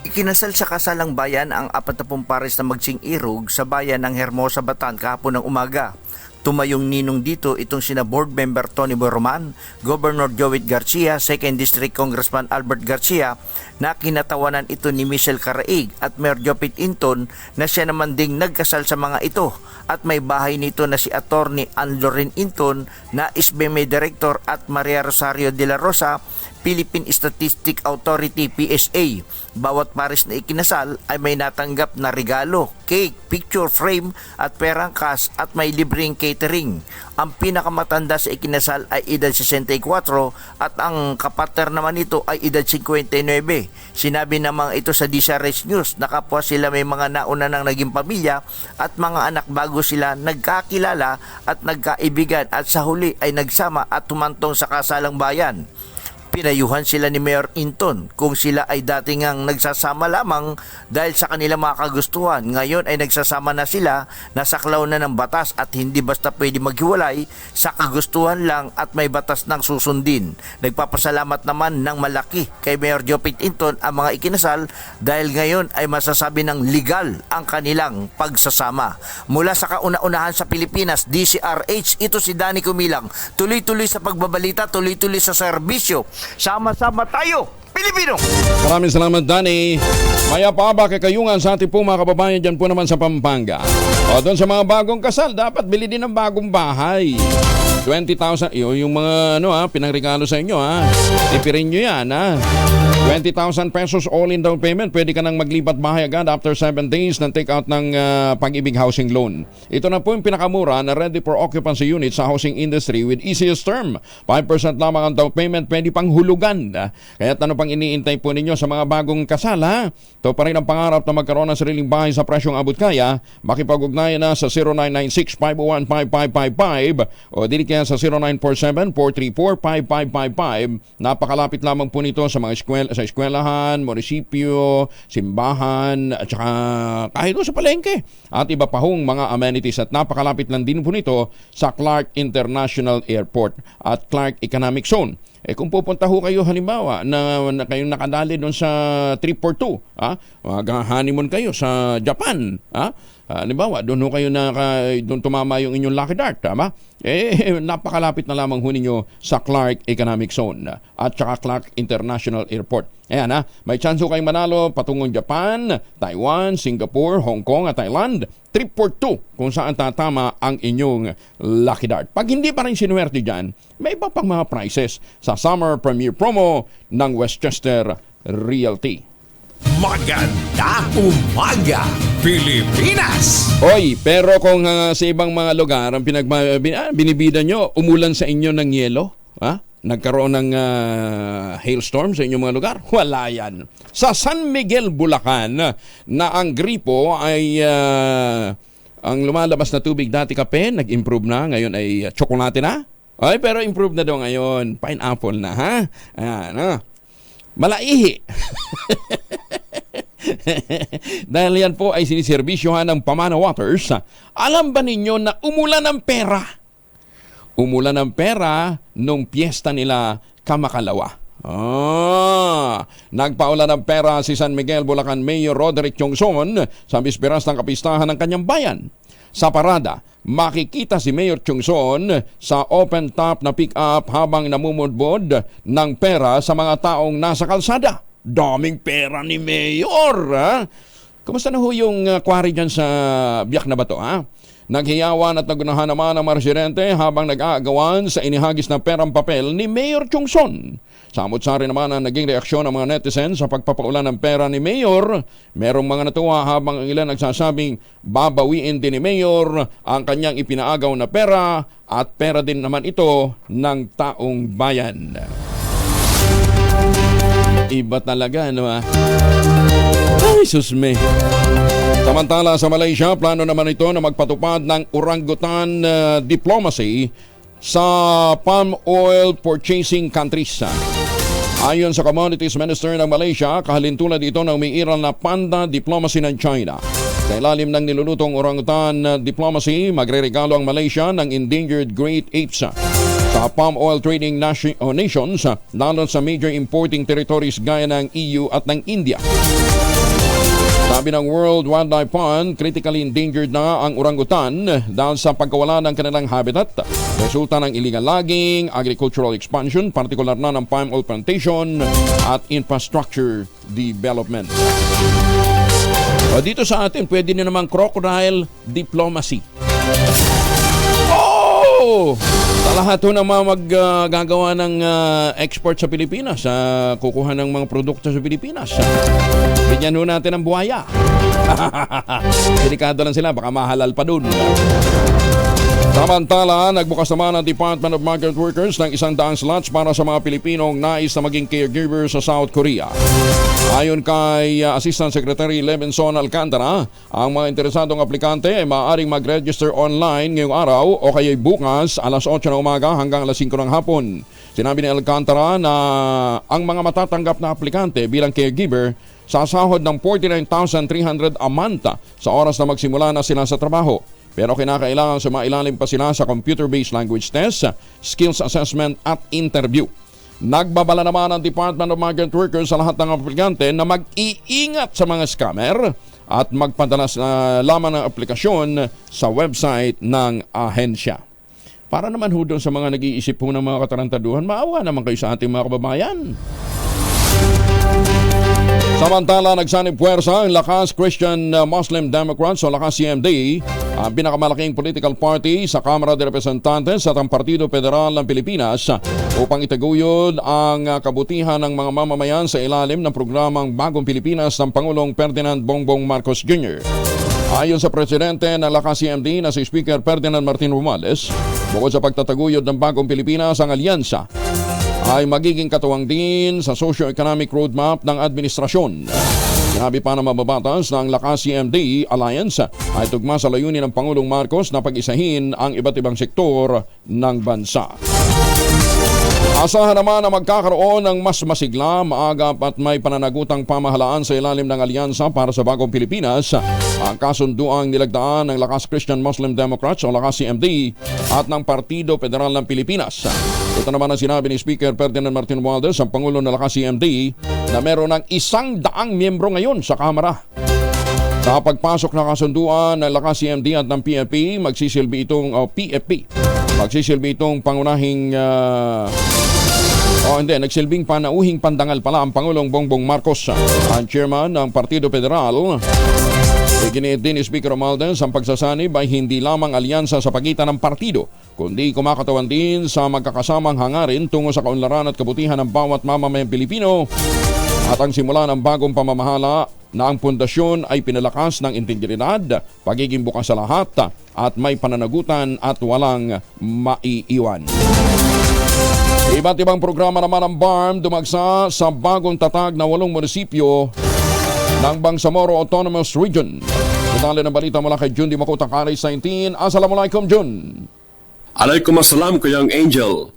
Ikinasal sa kasalang bayan ang 40 pares na magsing-irog sa bayan ng Hermosa, Bataan kahapon ng umaga. Tumayong ninong dito itong sina Board Member Tony Borroman, Governor Joey Garcia, 2nd District Congressman Albert Garcia, na kinatawanan ito ni Michelle Caraig at Mayor Jopit Inton na siya naman ding nagkasal sa mga ito, at may bahay nito na si Attorney Anlorin Inton na SBMA Director at Maria Rosario de la Rosa Philippine Statistic Authority PSA. Bawat pares na ikinasal ay may natanggap na regalo, cake, picture frame at perang cash at may libreng catering. Ang pinakamatanda sa ikinasal ay edad 64 at ang kapater naman ito ay edad 59. Sinabi namang ito sa DZRH News na kapwa sila may mga nauna nang naging pamilya at mga anak bago sila nagkakilala at nagkaibigan at sa huli ay nagsama at tumantong sa kasalang bayan. Pinayuhan sila ni Mayor Inton kung sila ay dati ngang nagsasama lamang dahil sa kanilang mga kagustuhan. Ngayon ay nagsasama na sila, nasaklaw na ng batas at hindi basta pwede maghiwalay sa kagustuhan lang at may batas ng susundin. Nagpapasalamat naman ng malaki kay Mayor Jopit Inton ang mga ikinasal dahil ngayon ay masasabi ng legal ang kanilang pagsasama. Mula sa kauna-unahan sa Pilipinas, DZRH, ito si Danny Kumilang. Tuloy-tuloy sa pagbabalita, tuloy-tuloy sa serbisyo. Sama-sama tayo, Pilipino! Maraming salamat, Danny. Maya pa ba kakayungan sa ating po mga kababayan dyan po naman sa Pampanga. O doon sa mga bagong kasal, dapat bili din ng bagong bahay. 20,000, yung mga pinangregalo sa inyo ipirin nyo yan 20,000 pesos all-in down payment. Pwede ka nang maglipat bahay agad after 7 days ng take-out ng Pag-ibig Housing Loan. Ito na po yung pinakamura na ready for occupancy unit sa housing industry with easiest term. 5% lamang ang down payment, pwede pang hulugan. Kaya ano pang iniintay po ninyo sa mga bagong kasal Ito pa rin ang pangarap na magkaroon ng sariling bahay sa presyong abot kaya. Makipag-ugnayan na sa 0996-501-5555 o dili kaya sa 0947-434-5555. Napakalapit lamang po nito sa mga eskwelahan, munisipyo, simbahan, at saka kahit sa palengke. At iba pa hong mga amenities at napakalapit lang din po nito sa Clark International Airport at Clark Economic Zone. Kung pupunta ho kayo halimbawa na kayong nakadali doon sa 342, mag-honeymoon kayo sa Japan, halimbawa doon ho kayo doon tumama yung inyong lucky dart, tama? Napakalapit na lamang ho ninyo sa Clark Economic Zone at saka Clark International Airport. Ayan may chance ho kayong manalo patungong Japan, Taiwan, Singapore, Hong Kong at Thailand. Trip for 2 kung saan tatama ang inyong lucky dart. Pag hindi pa rin sinuwerte dyan, may iba pang mga prizes sa Summer Premiere Promo ng Westchester Realty. Maganda umaga, Pilipinas! Oy, pero kung sa ibang mga lugar ang binibida nyo, umulan sa inyo ng yelo, nagkaroon ng hailstorm sa inyong mga lugar, wala yan. Sa San Miguel, Bulacan, na ang gripo ay ang lumalabas na tubig dati kape, nag-improve na, ngayon ay tsokolate na. Ay, pero improve na daw ngayon, pineapple na malaihi. Dahil yan po ay siniservisyohan ng Pamana Waters. Alam ba ninyo na umulan ng pera? Umulan ng pera nung piyesta nila Kamakalawa. Nagpaulan ng pera si San Miguel, Bulacan Mayor Roderick Chongson sa bisperas ng kapistahan ng kanyang bayan. Sa parada, makikita si Mayor Chongson sa open top na pick-up habang namumudbod ng pera sa mga taong nasa kalsada. Daming pera ni Mayor! Kumusta na ho yung quarry dyan sa Biak na Bato? Naghiyawan at nagunahan naman ang mga residente habang nag-aagawan sa inihagis ng perang papel ni Mayor Chongson. Samot-sari naman ang naging reaksyon ng mga netizens sa pagpapaulan ng pera ni Mayor. Merong mga natuwa habang ang ilan nagsasabing babawiin din ni Mayor ang kanyang ipinaagaw na pera at pera din naman ito ng taong bayan. Iba talaga, Ay, susme. Samantala sa Malaysia, plano naman ito na magpatupad ng orangutan diplomacy sa palm oil purchasing countries. Ayon sa Commodities Minister ng Malaysia, kahalintulad ito ng umiiral na panda diplomacy ng China. Sa ilalim ng nilulutong orangutan diplomacy, magreregalo ang Malaysia ng endangered great apes sa palm oil trading nations, lalo sa major importing territories gaya ng EU at ng India. Sabi ng World Wildlife Fund, critically endangered na ang orangutan dahil sa pagkawala ng kanilang habitat. Resulta ng illegal logging, agricultural expansion, partikular na ng palm oil plantation at infrastructure development. Dito sa atin, pwede na naman crocodile diplomacy. So, sa lahat ng mga maggagawa ng export sa Pilipinas, kukuha ng mga produkto sa Pilipinas, bigyan ho natin ng buhaya. Delikado lang sila, baka mahalal pa dun. Samantala, nagbukas naman ang Department of Migrant Workers ng 100 slots para sa mga Pilipinong nais na maging caregiver sa South Korea. Ayon kay Assistant Secretary Levinson Alcantara, ang mga interesadong aplikante ay maaaring mag-register online ngayong araw o kaya bukas alas 8 ng umaga hanggang alas 5 ng hapon. Sinabi ni Alcantara na ang mga matatanggap na aplikante bilang caregiver sasahod ng 49,300 a month sa oras na magsimula na sila sa trabaho. Pero kinakailangan sumailalim pa sila sa computer-based language test, skills assessment at interview. Nagbabala naman ang Department of Migrant Workers sa lahat ng aplikante na mag-iingat sa mga scammer at magpadala lamang ng aplikasyon sa website ng ahensya. Para naman ho doon sa mga nag-iisip po ng mga katarantaduhan, maawa naman kayo sa ating mga kababayan. Samantala, nagsanib puwersa ang Lakas Christian Muslim Democrats o Lakas CMD, ang pinakamalaking political party sa Kamara de Representantes at ang Partido Federal ng Pilipinas upang itaguyod ang kabutihan ng mga mamamayan sa ilalim ng programang Bagong Pilipinas ng Pangulong Ferdinand Bongbong Marcos Jr. Ayon sa presidente ng Lakas CMD na si Speaker Ferdinand Martin Romualdez, bukod sa pagtataguyod ng Bagong Pilipinas, ang alyansa ay magiging katuwang din sa socio-economic roadmap ng administrasyon. Sinabi pa ng mababatas ng Lakas CMD Alliance ay tugma sa layunin ng Pangulong Marcos na pag-isahin ang iba't ibang sektor ng bansa. Asahan naman na magkakaroon ng mas masigla, maagap at may pananagutang pamahalaan sa ilalim ng alyansa para sa Bagong Pilipinas, ang kasunduang nilagdaan ng Lakas Christian Muslim Democrats o Lakas CMD at ng Partido Federal ng Pilipinas. Ito naman ang sinabi ni Speaker Ferdinand Martin Romualdez, ang Pangulo ng Lakas CMD, na meron ng 100 miyembro ngayon sa Kamara. Sa pagpasok na kasunduan ng Lakas CMD at ng PFP, magsisilbi itong pangunahing nagsilbing panauhing pandangal pala ang Pangulong Bongbong Marcos, ang chairman ng Partido Federal. Iginiit din ni Speaker Romualdez ang pagsasanib ay hindi lamang alyansa sa pagitan ng partido, kundi kumakatawan din sa magkakasamang hangarin tungo sa kaunlaran at kabutihan ng bawat mamamayang Pilipino at ang simula ng bagong pamamahala na ang pundasyon ay pinalakas ng integridad, pagiging bukas sa lahat at may pananagutan at walang maiiwan. Iba't ibang programa naman ng BARM dumagsa sa bagong tatag na 8 munisipyo ng Bangsamoro Autonomous Region. Detalye ng balita mula kay Jun Di Makota, Karis 19. Assalamualaikum, Jun. Alaikum assalam, Kayang Angel.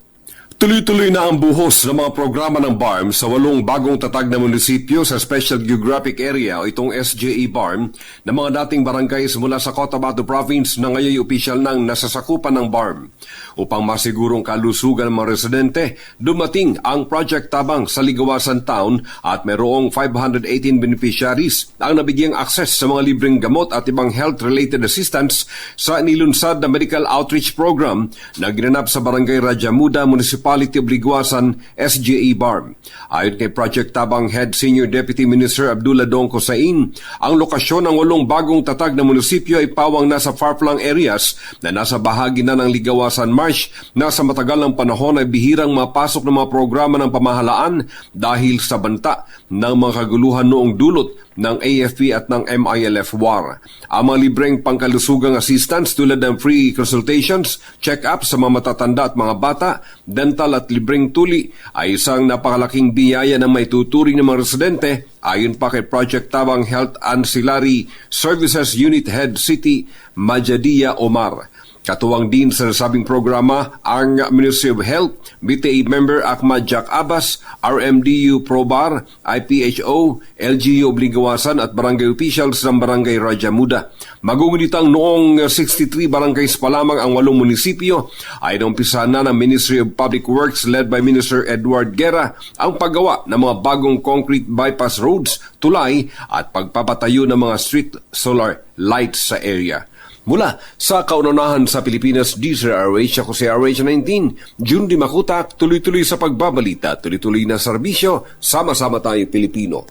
Tuloy-tuloy na ang buhos ng mga programa ng BARM sa 8 bagong tatag na munisipyo sa Special Geographic Area o itong SGE BARM na mga dating barangays mula sa Cotabato Province na ngayon opisyal nang nasasakupan ng BARM. Upang masigurong kalusugan ng mga residente, dumating ang Project Tabang sa Ligawasan Town at mayroong 518 beneficiaries ang nabigyang akses sa mga libreng gamot at ibang health-related assistance sa nilunsad na Medical Outreach Program na ginanap sa Barangay Rajamuda, Municipality of Ligawasan, SGE BARM. Ayon kay Project Tabang Head Senior Deputy Minister Abdullah Dongko Sain, ang lokasyon ng 8 bagong tatag na munisipyo ay pawang nasa far-flung areas na nasa bahagi na ng Ligawasan Marsh na sa matagal ng panahon ay bihirang mapasok ng mga programa ng pamahalaan dahil sa banta ng mga kaguluhan noong dulot ng AFP at ng MILF war. Ang mga libreng pangkalusugang assistance tulad ng free consultations, check-up sa mga matatanda at mga bata, dental at libreng tuli ay isang napakalaking biyaya na may tuturing ng mga residente ayon pa kay Project Tabang Health Ancillary Services Unit Head City Majadiya Omar. Katuwang din sa nasabing programa ang Ministry of Health, BTA member Ahmad Jack Abbas, RMDU Probar, IPHO, LGU Obligawasan at barangay officials ng Barangay Rajamuda. Magungunitang noong 63 barangays pa lamang ang 8 munisipyo ay naumpisa na ng Ministry of Public Works led by Minister Edward Guerra ang paggawa ng mga bagong concrete bypass roads, tulay at pagpapatayo ng mga street solar lights sa area. Mula sa kaunahan sa Pilipinas, DZRH, ako si RH19, Jun Di Makuta, tuloy-tuloy sa pagbabalita, tuloy-tuloy na serbisyo, sama-sama tayo Pilipino.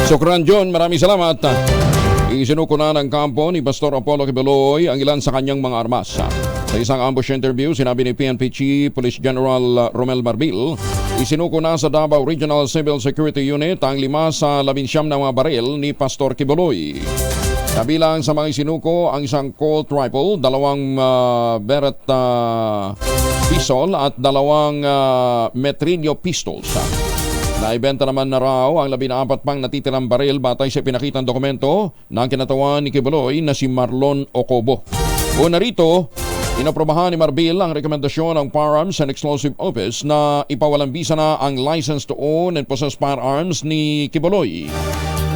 Sokran John, maraming salamat. Isinuko na ng kampo ni Pastor Apollo Kibeloy ang ilan sa kanyang mga armas. Sa isang ambush interview, sinabi ni PNP Chief Police General Romel Marbil, isinuko na sa Davao Regional Civil Security Unit ang 5 sa 19 na mga baril ni Pastor Kibuloy. Kabilang sa mga isinuko ang isang Colt rifle, 2 Beretta pistol at 2 Metrillo pistols. Naibenta naman na raw ang 14 pang natitirang baril batay sa pinakitang dokumento ng kinatawan ni Kibuloy na si Marlon Ocobo. Una rito, inaprobahan ni Marbil ang rekomendasyon ng Firearms and Explosive Office na ipawalang bisa na ang license to own and possess firearms ni Kibuloy.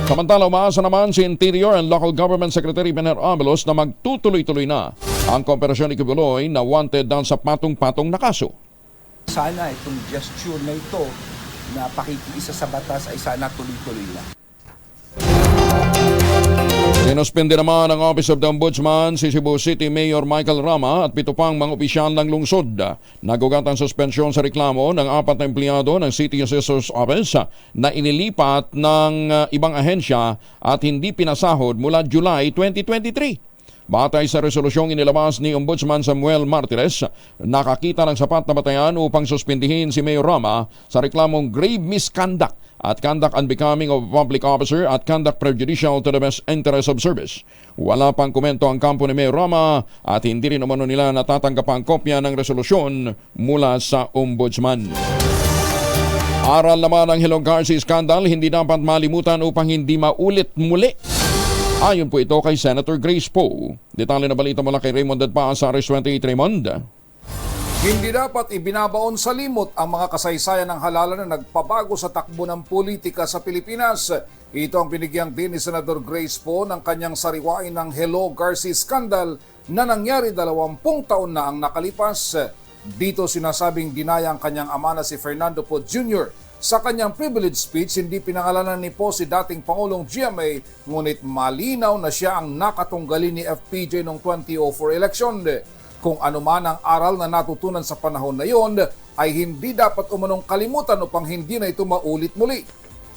Samantala, umaasa naman si Interior and Local Government Secretary Bener Abelos na magtutuloy-tuloy na ang kooperasyon ni Kibuloy na wanted dahil sa patong-patong na kaso. Sana itong gesture na ito na pakikiisa sa batas ay sana tuloy-tuloy na. Sinuspende naman ang Office of the Ombudsman si Cebu City Mayor Michael Rama at 7 pang mga opisyal ng lungsod. Nagugat ang suspensyon sa reklamo ng 4 na empleyado ng City Assessor's Office na inilipat ng ibang ahensya at hindi pinasahod mula July 2023. Batay sa resolusyong inilabas ni Ombudsman Samuel Martires, nakakita ng sapat na batayan upang suspindihin si Mayor Rama sa reklamong grave misconduct at conduct unbecoming of a public officer at conduct prejudicial to the best interest of service. Wala pang komento ang kampo ni Mayor Rama at hindi rin umano nila natatanggap ang kopya ng resolusyon mula sa Ombudsman. Aral naman ng Hello Garcia scandal, hindi dapat malimutan upang hindi maulit muli. Ayon po ito kay Senator Grace Poe. Detalye na balita mula kay Raymond Dadpa sa RS28. Raymond. Hindi dapat ibinabaon sa limot ang mga kasaysayan ng halalan na nagpabago sa takbo ng politika sa Pilipinas. Ito ang binigyang din ni Senator Grace Poe ng kanyang sariwain ng Hello Garcia scandal na nangyari 20 taon na ang nakalipas. Dito sinasabing dinaya ang kanyang ama na si Fernando Poe Jr. Sa kanyang privilege speech, hindi pinangalanan ni Poe si dating Pangulong GMA, ngunit malinaw na siya ang nakatunggali ni FPJ noong 2004 election. Kung ano man ang aral na natutunan sa panahon na iyon, ay hindi dapat umanong kalimutan upang hindi na ito maulit muli.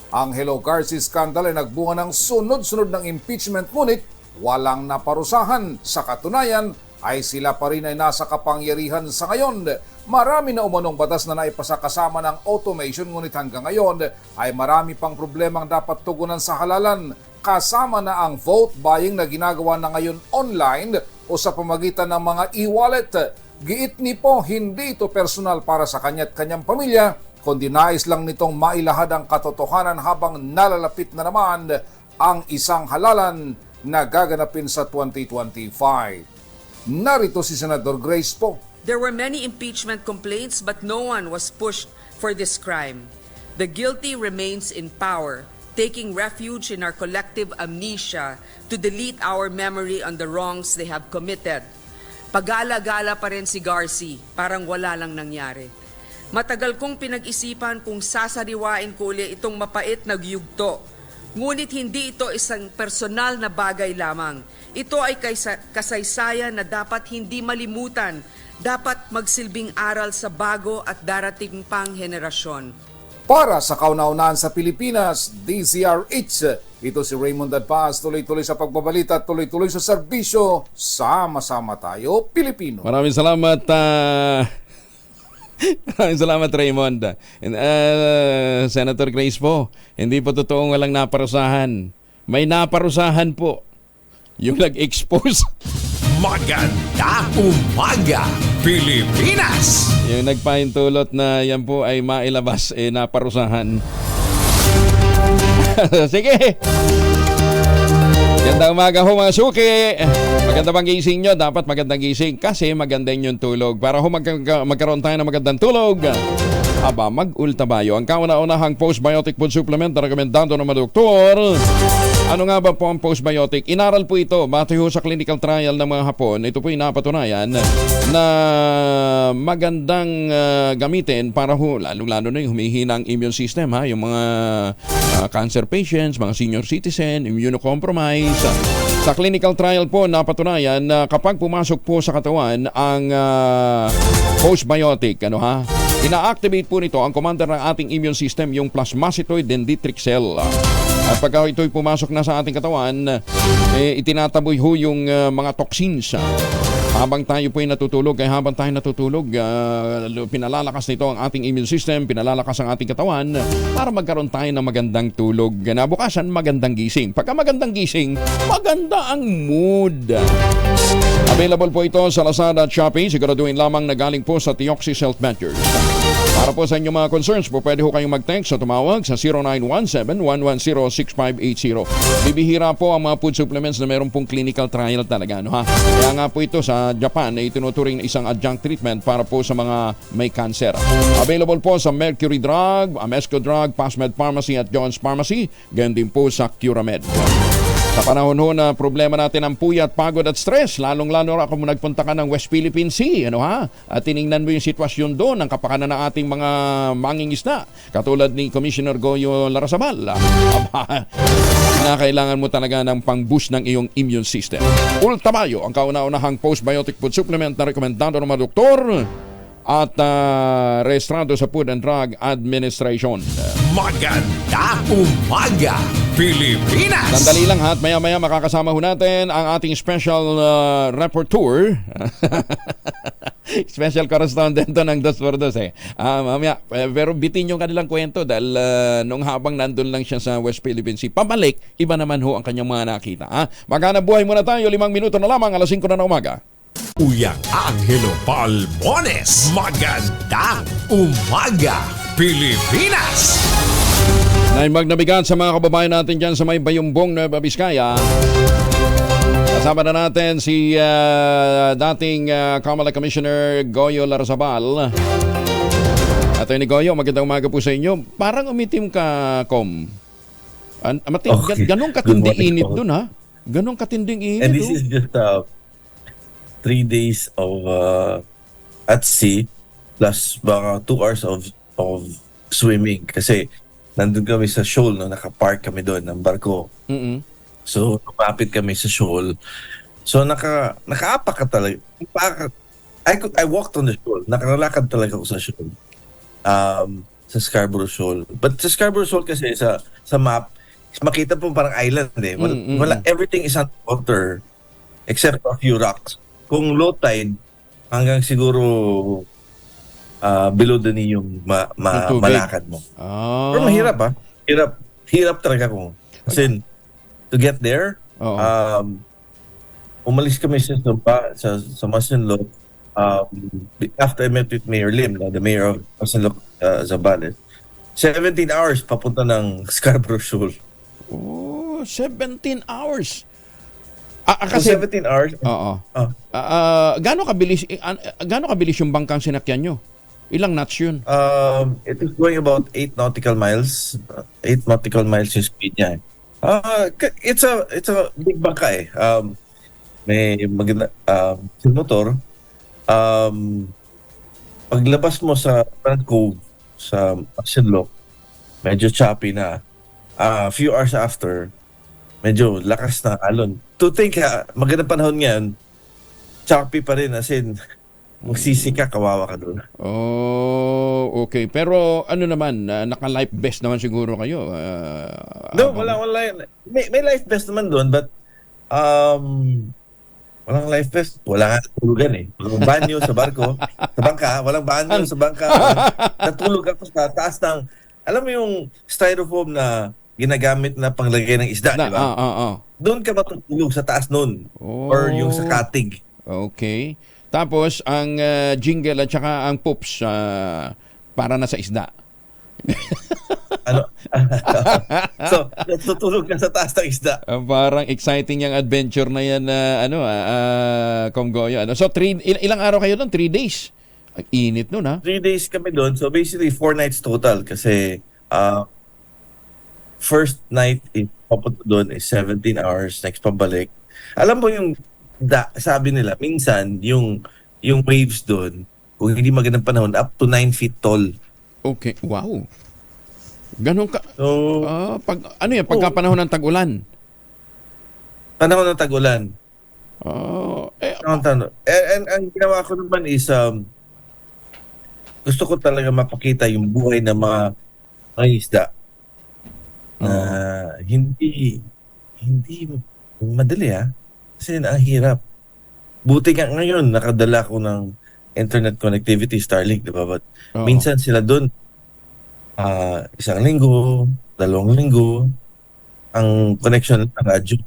Ang Hello Garcia scandal ay nagbunga ng sunod-sunod ng impeachment, ngunit walang naparusahan. Sa katunayan, ay sila pa rin ay nasa kapangyarihan sa ngayon. Marami na umanong batas na naipasa kasama ng automation, ngunit hanggang ngayon ay marami pang problemang dapat tugunan sa halalan. Kasama na ang vote buying na ginagawa na ngayon online o sa pamagitan ng mga e-wallet. Giit ni Poe, hindi ito personal para sa kanya't kanyang pamilya, kundi nais lang nitong mailahad ang katotohanan habang nalalapit na naman ang isang halalan na gaganapin sa 2025. Narito si Senator Grace Poe. There were many impeachment complaints but no one was pushed for this crime. The guilty remains in power, taking refuge in our collective amnesia to delete our memory on the wrongs they have committed. Pagala-gala pa rin si Garcia, parang wala lang nangyari. Matagal kong pinag-isipan kung sasariwain ko uli itong mapait na yugto. Ngunit hindi ito isang personal na bagay lamang. Ito ay kasaysayan na dapat hindi malimutan, dapat magsilbing aral sa bago at darating pang henerasyon. Para sa kauna-unahan sa Pilipinas, DZRH, ito si Raymond Dadpaz, tuloy-tuloy sa pagbabalita at tuloy-tuloy sa serbisyo. Sama-sama tayo, Pilipino. Maraming salamat, maraming salamat Raymond. Senator Grace Poe, hindi po totoong walang naparusahan. May naparusahan po. Yung nag-expose. Maganda umaga, Pilipinas! Yung nagpahintulot na yan po ay mailabas, naparusahan. Sige! Magandang umaga ho mga suki! Maganda bang gising nyo? Dapat magandang gising kasi maganda yung tulog. Para ho magkaroon tayo ng magandang tulog, aba, mag-ultabayo. Ang kauna-unahang postbiotic food supplement na rekomendado ng mga doktor. Ano nga ba po ang postbiotic? Inaral po ito batay ho sa clinical trial ng mga Hapon. Ito po napatunayan na magandang gamitin para ho, lalo-lalo na yung humihina ang immune system, ha? Yung mga cancer patients, mga senior citizen, immunocompromised. Sa clinical trial po napatunayan na kapag pumasok po sa katawan ang postbiotic, ina-activate po nito ang commander ng ating immune system, yung plasmacytoid dendritic cell. At pagka ito'y pumasok na sa ating katawan, itinataboy ho yung mga toxins Habang tayo po ay natutulog, pinalalakas nito ang ating immune system, pinalalakas ang ating katawan para magkaroon tayo ng magandang tulog. Nabukasan, magandang gising. Pagka magandang gising, maganda ang mood. Available po ito sa Lazada at Shopee. Siguraduhin lamang na galing po sa Tioxis Health Ventures. Para po sa inyong mga concerns po, pwede ho kayong mag-text o tumawag sa 0917-110-6580. Bibihira po ang mga food supplements na meron pong clinical trial talaga. No, ha? Kaya nga po ito sa Japan ay tinuturing na isang adjunct treatment para po sa mga may cancer. Available po sa Mercury Drug, Amesco Drug, Pasmed Pharmacy at John's Pharmacy. Ganyan din po sa Curamed. Sa panahon ho na problema natin ang puyat, pagod at stress, lalong-lalo kung nagpunta ka ng West Philippine Sea, at tiningnan mo yung sitwasyon doon, ang kapakanan ng ating mga mangingisda, katulad ni Commissioner Goyo Larrazabal. Kailangan mo talaga ng pang-boost ng iyong immune system. Ultamayo, ang kauna-unahang postbiotic food supplement na rekomendado ng mga doktor at rehistrado sa Food and Drug Administration. Maganda umaga, Pilipinas! Sandali lang ha, at maya-maya makakasama ho natin ang ating special reporter. Special correspondent ng 2x2 mamaya, pero bitin yung kanilang kwento dahil nung habang nandun lang siya sa West Philippine Sea, pabalik, iba naman ho ang kanyang mga nakita. Maghanap buhay muna tayo, 5 minuto na lamang, alas 5 na ng umaga. Uyang Angelo Palmones, magandang umaga, Pilipinas! Naimag na bigat sa mga kababayan natin dyan sa may Bayumbong, Nueva Vizcaya. Kasama na natin si dating Kamala Commissioner Goyo Larrazabal. Attorney Goyo, magandang umaga po sa inyo. Parang umitim ka, Kom. Okay. Ganong katinding init dun, ha? Ganong katinding init. And this is just 3 days of at sea plus baka 2 hours of swimming kasi nandun kami sa shoal, no, naka-park kami doon ng barko. Mm-mm. So lumapit kami sa shoal. So nakaapak ka talaga. I walked on the shoal. Nakalakad talaga ako sa shoal. Sa Scarborough Shoal. But sa Scarborough Shoal kasi sa map, makita po parang island eh. Wala, everything is underwater except for a few rocks. Kung low tide, hanggang siguro below the knee yung malakad mo. Pero mahirap Hirap talaga kung. Kasi to get there, umalis kami sa Masinloc after I met with Mayor Lim, the mayor of Masinloc, Zambales. 17 hours papunta ng Scarborough Shoal. Oh, 17 hours. Kasi 17 hours. Oo. Gaano kabilis yung bangkang sinakyan nyo? Ilang knots yun? It is going about 8 nautical miles. 8 nautical miles yung speed niya. It's a big bangka eh. May maganda motor. Paglabas mo sa Front Cove sa Masinloc, medyo choppy na. A few hours after, medyo lakas na alon. To think, magandang panahon ngayon, choppy pa rin, as in, magsisi ka, kawawa ka doon. Oh, okay. Pero ano naman, naka-life vest naman siguro kayo? No, wala. May life vest naman doon, but walang life vest. Wala nga tulugan eh. Walang banyo sa barko. Sa bangka, walang banyo sa bangka. Natulog ako sa taas ng, alam mo yung styrofoam na ginagamit na panglagay ng isda, di ba? Doon ka matutulog sa taas noon. Or yung sa katig. Okay. Tapos, ang jingle at saka ang poops para na sa isda. So, natutulog ka sa taas ng isda. Parang exciting yung adventure na yan, Kong Goyo. So, ilang araw kayo doon? 3 days? Ang init nun, ha? 3 days kami doon. So, basically, 4 nights total. Kasi, first night, papunta doon is 17 hours. Next, pabalik. Alam mo yung sabi nila, minsan, yung waves doon, kung hindi magandang panahon, up to 9 feet tall. Okay, wow. Ganon ka. So, pagka panahon ng tag-ulan? Panahon ng tag-ulan. Ang ginawa ko naman is, gusto ko talaga mapakita yung buhay ng mga isda. Hindi madali Kasi ang hirap. Buti nga ngayon, nakadala ko ng internet connectivity, Starlink, di ba? But Oo. minsan sila doon, isang linggo, 2 linggo, ang connection ng radyo.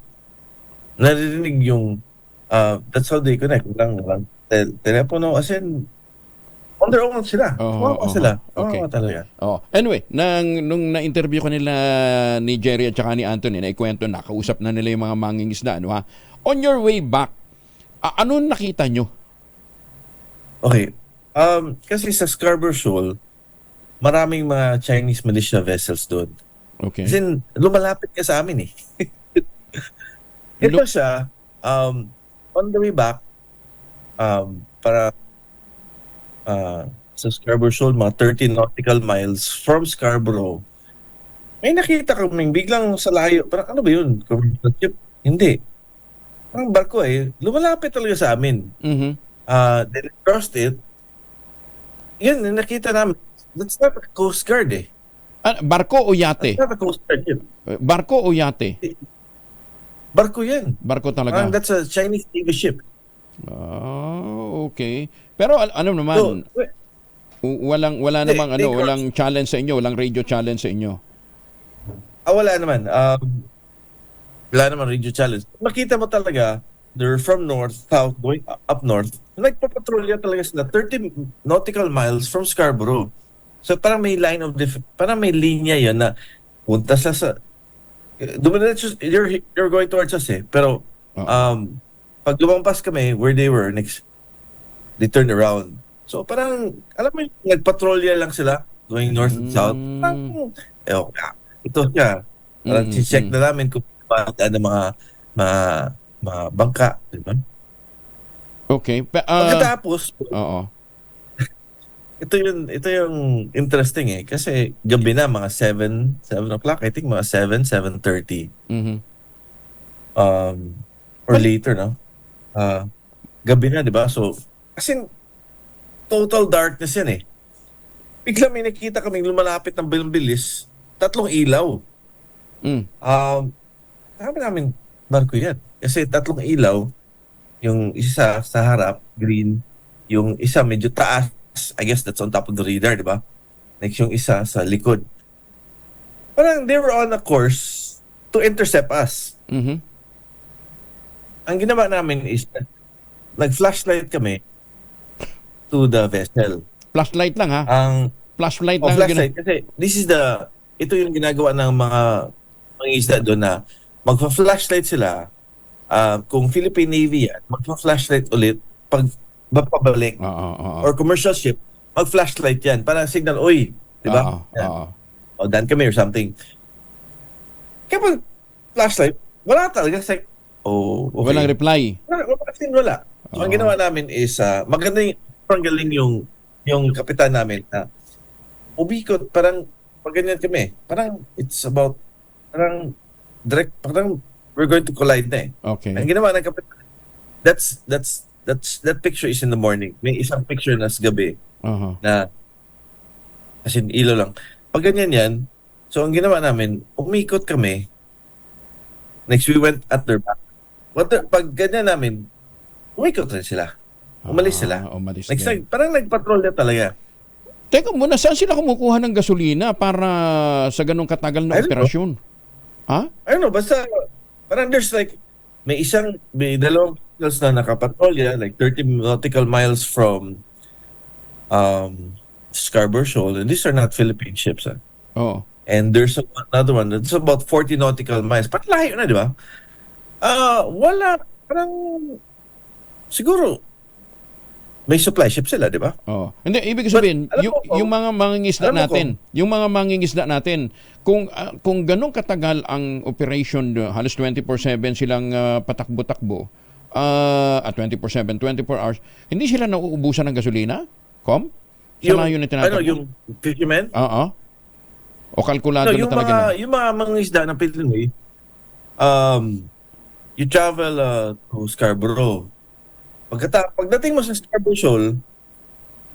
Naririnig yung, that's how they connect. Walang telepono, as in, on their own sila. Kawawa sila. Kawawa talaga. Oh. Anyway, nung na-interview ko nila ni Jerry at saka ni Anthony, naikwento na, kausap na nila yung mga mangingisda, ano ha? On your way back, ano nakita nyo? Okay. Kasi sa Scarborough Shoal, maraming mga Chinese militia vessels doon. Okay. As in, lumalapit ka sa amin eh. Ito siya, on the way back, para sa Scarborough Shoal, mga 13 nautical miles from Scarborough, may nakita kaming biglang sa layo, parang ano ba yun? Commercial ship? Hindi. Parang barko eh. Lumalapit talaga sa amin. Mm-hmm. Then we crossed it. Yun, nakita namin. That's not a Coast Guard eh. Barko o yate? That's not a Coast Guard yun. Barko o yate? Barko yan. Barko talaga? That's a Chinese Navy ship. Okay. Pero ano naman, wala namang walang challenge sa inyo, walang radio challenge sa inyo. Wala naman. Wala naman radio challenge. Makita mo talaga, they're from north, south, going up north. Nagpapatrolya talaga sila 30 nautical miles from Scarborough. So parang may line of parang may linya yan na punta sa you're going towards us eh. Pero pag lumampas kami where they were, next they turned around. So parang alam mo nagpatrolya lang sila going north and south. Parang, ito siya. Parang check na namin kung ano mga bangka, di ba? Okay. Pagkatapos, ito yung interesting eh. Kasi gabi na, mga 7 o'clock, I think mga 7:30. Mm-hmm. Or later, no? Gabi na, di ba? So, kasi total darkness yan eh. Bigla may nakita kaming lumalapit ng bilis, 3 ilaw. Sabi namin, barko yan. Kasi 3 ilaw, yung isa sa harap, green, yung isa medyo taas, I guess that's on top of the radar, di ba? Next yung isa sa likod. Parang they were on a course to intercept us. Mm-hmm. Ang ginawa namin is, nag-flashlight kami to the vessel. Flashlight lang ha? Flashlight lang. Flashlight. Kasi ito yung ginagawa ng mga isda doon na magpa-flashlight sila. Kung Philippine Navy yan, magpa-flashlight ulit pag pabalik. Or commercial ship, mag-flashlight yan. Para signal, oy, di ba? O dan kami or something. Kapag flashlight, wala talaga. Okay. Walang reply. Wala. So, ang ginawa namin is, maganda galing yung kapitan namin na umikot, parang pag ganyan kami, parang it's about, parang we're going to collide na eh. Okay. Ang ginawa ng kapitan, that picture is in the morning. May isang picture na sa gabi na as in ilaw lang. Pag ganyan yan, so ang ginawa namin, umikot kami. Next, we went at their back. Pag ganyan namin, umikot rin sila. Umalis sila. Next time, parang nagpatrol na talaga. Teka muna, saan sila kumukuha ng gasolina para sa ganong katagal na operasyon? Ha? I don't know, basta parang there's like, may 2 vessels na nakapatrolya, like 30 nautical miles from Scarborough Shoal, and these are not Philippine ships. And there's another one that's about 40 nautical miles. Pat layo na, di ba? Wala, parang siguro may supply ship sila, di ba? Hindi, ibig sabihin, yung mga mangingisda natin, kung ganong katagal ang operation, halos 24/7 silang patakbo-takbo, at 24/7, 24 hours, hindi sila nauubusan ng gasolina? Yung fishermen? O kalkulado na talaga na? Yung mga mangingisda ng Pilipinas, you travel to Scarborough. Pagdating mo sa Scarborough Shoal,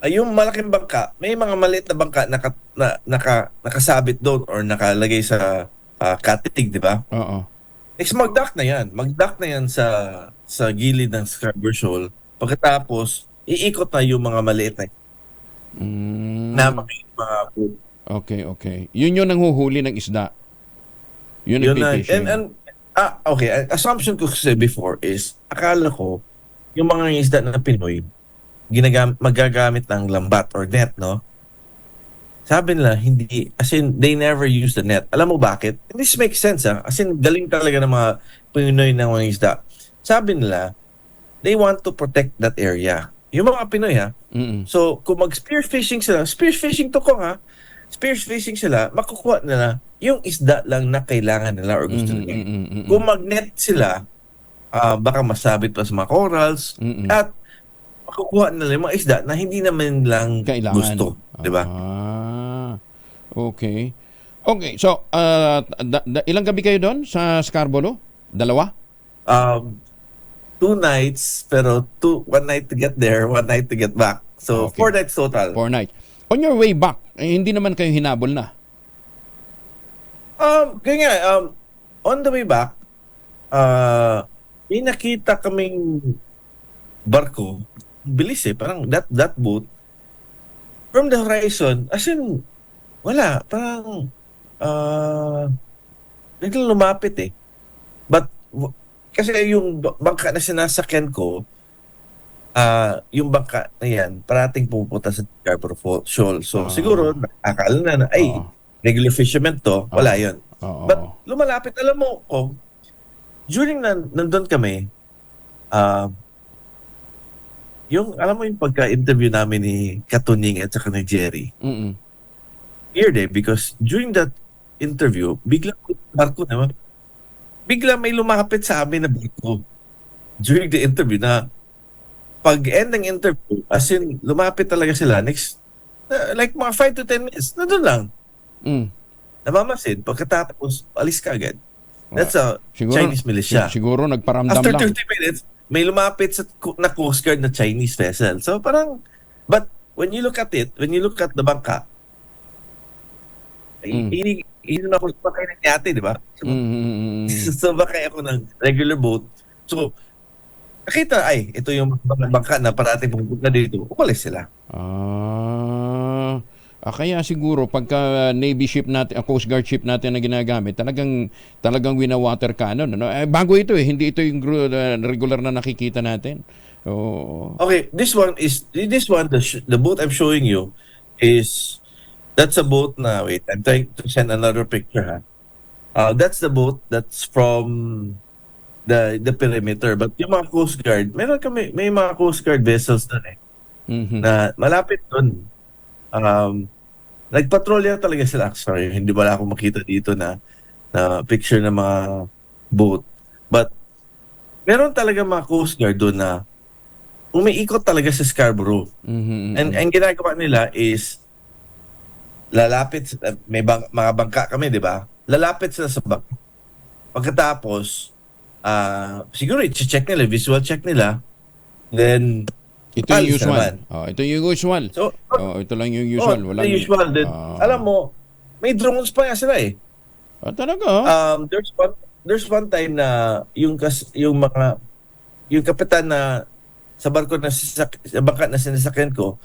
yung malaking bangka, may mga maliit na bangka nakasabit doon or nakalagay sa katitig, di ba? Next, mag-dock na yan. Mag-dock na yan sa gilid ng Scarborough Shoal. Pagkatapos, iikot na yung mga maliit na mga food. Okay. Yun ang huhuli ng isda. Yun ang fishing. Okay. Assumption ko kasi before is, akala ko, yung mga isda na Pinoy, magagamit ng lambat or net, no? Sabi nila, hindi, as in, they never use the net. Alam mo bakit? This makes sense, ha? As in, galing talaga ng mga Pinoy ng mga isda. Sabi nila, they want to protect that area. Yung mga Pinoy, ha? So, kung mag-spearfishing sila, spearfishing to ko, ha? Spearfishing sila, makukuha nila yung isda lang na kailangan nila or gusto nila. Kung mag-net sila, baka masabit pa sa mga corals, at makukuha nila yung mga isda na hindi naman lang kailangan. Gusto. Diba? Okay. Okay, so, ilang gabi kayo doon sa Scarborough? 2? 2 nights, pero 1 night to get there, 1 night to get back. So, 4 nights total. 4 nights. On your way back, hindi naman kayo hinabol na? Kaya nga, on the way back, may nakita kaming barko. Bilis parang that boat. From the horizon, as in, wala. Parang, biglang lumapit But, kasi yung bangka na sinasakyan ko, yung bangka na yan, parating pupunta sa Scarborough Shoal. So, siguro, akala na, regular fishermen to, wala yun. But, lumalapit. Alam mo, during nandun kami, alam mo yung pagka-interview namin ni Katunying at saka ni Jerry, weird because during that interview, biglang may lumapit sa amin na barko during the interview na pag-end ng interview, as in, lumapit talaga sila next, like mga 5 to 10 minutes, nandun lang. Namamasid, pagkatapos, alis ka agad. That's a Chinese militia. Siguro nagparamdam After lang. 30 minutes, may lumapit na Coast Guard na Chinese vessel. So parang, but when you look at the bangka, hindi na ako bakay ng yate, di ba? So bakay ako ng regular boat. So, nakita, ito yung bangka na parating pupunta dito. Umalis sila. Kaya siguro pagka Navy ship natin, Coast Guard ship natin na ginagamit, talagang wina-water cannon. Ano? Bago ito hindi ito yung regular na nakikita natin. Okay, the boat I'm showing you is, that's a boat na, wait, I'm trying to send another picture, ha. That's the boat that's from the perimeter. But yung mga Coast Guard, may mga Coast Guard vessels doon na malapit doon. Nagpatrolya talaga sila. Sorry, hindi wala akong makita dito na picture ng mga boat. But, meron talaga mga Coast Guard doon na umiikot talaga sa Scarborough. And ginagawa nila is, lalapit, mga bangka kami, di ba? Lalapit sila sa bangka. Pagkatapos, siguro i-check nila, visual check nila, then, ito yung usual. Ito yung usual. So, ito lang yung usual. Walang usual. Then, alam mo, may drones pa nga sila talaga? There's one time na yung kapitan na sa barko na sa bangka na sinasakyan ko,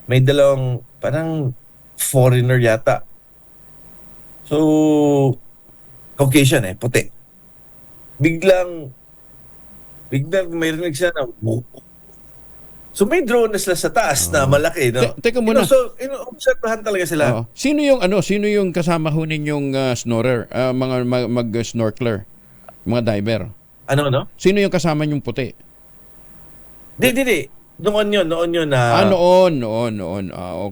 may dalawang parang foreigner yata. So, Caucasian puti. Biglang may rinig siya na so may drone na sila sa taas na malaki, no? Teka muna. So, obserbahan talaga sila. Sino yung kasama ho ninyong snorrer, mga mag-snorkeler, mga diver? Ano? Sino yung kasama nyong puti? Di. Noon yun na... Noon.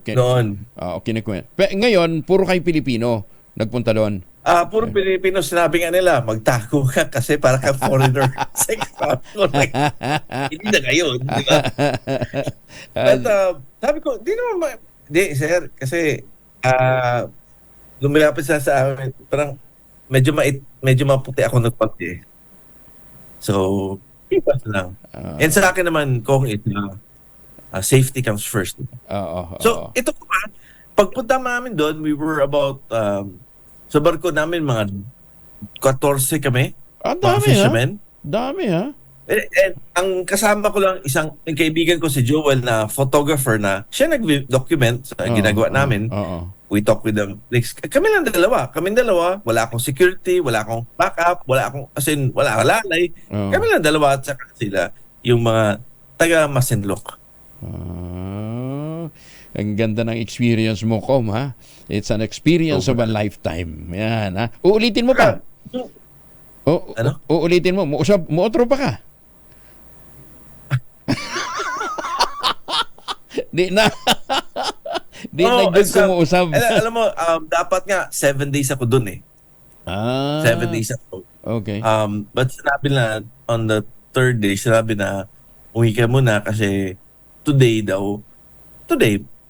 Okay. Noon. Okay na kwento. Ngayon, puro kayo Pilipino nagpunta doon. Puro Pilipino, sinabi nga nila, magtago ka kasi para ka foreigner. Hindi na ngayon, di ba? But sabi ko, di sir, kasi lumilapit sa amin, parang medyo maputi ako nagpagdi. So, ipas lang. And sa akin naman, kung safety comes first. So, ito ko pagpunta namin doon, we were about, sa barko namin, mga 14 kami. Ang mga dami fishermen. Dami ha. Ang kasama ko lang ang kaibigan ko si Joel na photographer na siya nag-document sa ginagawa namin. We talk with them. Kami dalawa, wala akong security, wala akong backup, wala halalay. Kami lang dalawa at saka sila, yung mga taga Masinloc. Ang ganda ng experience mo, Kom, ha? It's an experience of a lifetime. Yan, ha? Uulitin mo pa. Ano? Uulitin mo. Muotro pa ka. Di na. Di na good kumuusap. Alam mo, dapat nga 7 days ako dun eh. 7 days ako. Okay. But sinabi na, on the 3rd day, sinabi na, uwi ka muna kasi today,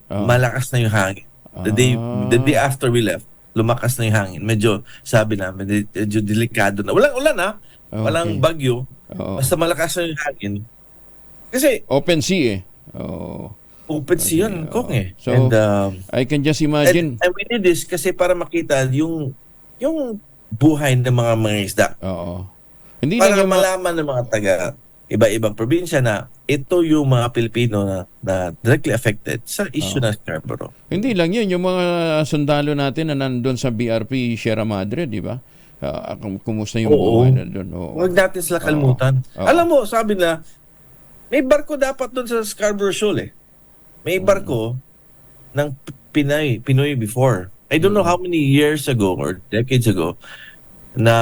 malakas na yung hangin. The day after we left, lumakas na yung hangin. Medyo, sabi namin, medyo delikado na. Walang ulan ha. Walang bagyo. Basta malakas na yung hangin. Kasi, open sea eh. Open sea yun, Kong eh. So, and, I can just imagine. And we did this kasi para makita yung buhay ng mga isda. Hindi para malaman ng mga taga iba-ibang probinsya na ito yung mga Pilipino na directly affected sa issue ng Scarborough. Hindi lang yun, yung mga sundalo natin na nandun sa BRP Sierra Madre, di ba? Kumusta yung buhay na doon? Huwag natin sila kalimutan. Alam mo, sabi na, may barko dapat doon sa Scarborough Shoal eh. May barko ng Pinoy before. I don't know how many years ago or decades ago na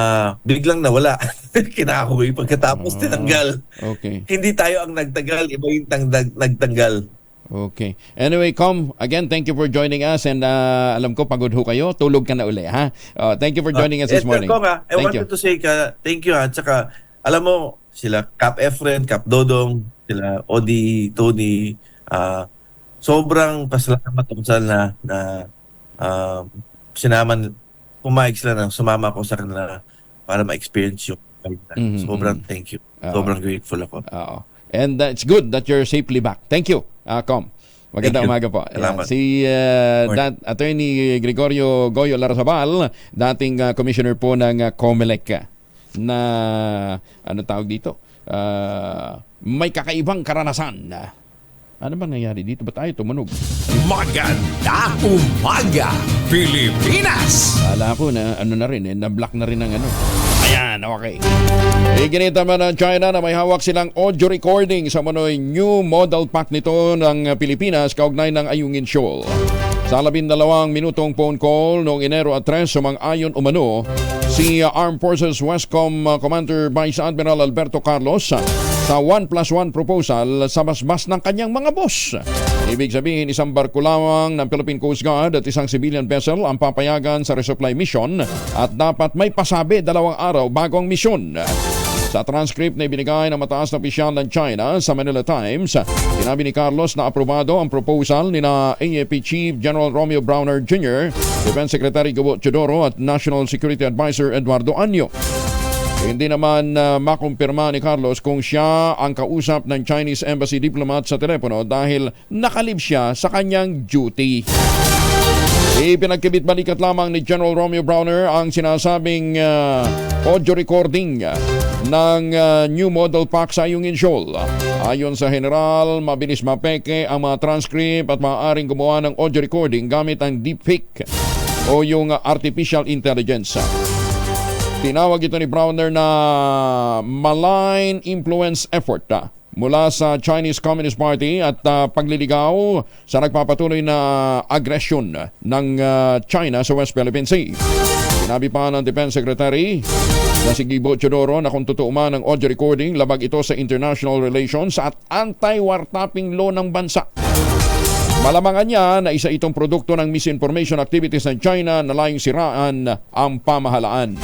biglang nawala. Kinahoy pagkatapos tinanggal. Okay. Hindi tayo ang nagtagal, iba yung nagtanggal. Okay. Anyway, Com, again, thank you for joining us and alam ko pagod ho kayo. Tulog ka na uli, ha? Thank you for joining us this morning. I wanted to say thank you ha. Tsaka, alam mo, sila Cap Efren, Cap Dodong, sila Odi, Tony, sobrang pasalamat ako na pumayag sila na sumama ko sa kanila para ma-experience yung sobrang thank you. Sobrang grateful ako. And it's good that you're safely back. Thank you, Com. Magandang umaga po. Si Attorney Gregorio Goyo Larrazabal, dating commissioner po ng COMELEC na ano tawag dito? May kakaibang karanasan. Ano bang nangyari dito? Ba't tayo tumunog? Magandang umaga, Pilipinas! Kala ko na ano na rin, na-block na rin ang ano. Ayan, okay. Iginita man ng China na may hawak silang audio recording sa manoy new model pack nito ng Pilipinas kaugnay ng Ayungin Shoal. Sa 12 minutong phone call noong Enero 3, sumang-ayon umano si Armed Forces Westcom Commander Vice Admiral Alberto Carlos sa 1+1 proposal sa basbas ng kanyang mga boss. Ibig sabihin, isang barko lamang ng Philippine Coast Guard at isang civilian vessel ang papayagan sa resupply mission at dapat may pasabi 2 araw bago ang mission. Sa transcript na ibinigay ng mataas na opisyal ng China sa Manila Times, sinabi ni Carlos na aprobado ang proposal ni na AFP Chief General Romeo Browner Jr., Defense Secretary Gabo Teodoro at National Security Advisor Eduardo Anyo. Hindi naman makumpirma ni Carlos kung siya ang kausap ng Chinese Embassy diplomat sa telepono dahil nakalib siya sa kanyang duty. Ipinagkibit-balikat lamang ni General Romeo Browner ang sinasabing audio recording ng new model pack sa Ayungin Shoal. Ayon sa General, mabilis mapeke ang mga transcript at maaaring gumawa ng audio recording gamit ang deepfake o yung artificial intelligence. Tinawag ito ni Browner na malign influence effort mula sa Chinese Communist Party at pagliligaw sa nagpapatuloy na agresyon ng China sa West Philippine Sea. Sinabi pa ng Defense Secretary na si Gabo Teodoro na kung totoo man ang audio recording, labag ito sa international relations at anti-wartapping law ng bansa. Malamangan niya na isa itong produkto ng misinformation activities ng China na layong siraan ang pamahalaan.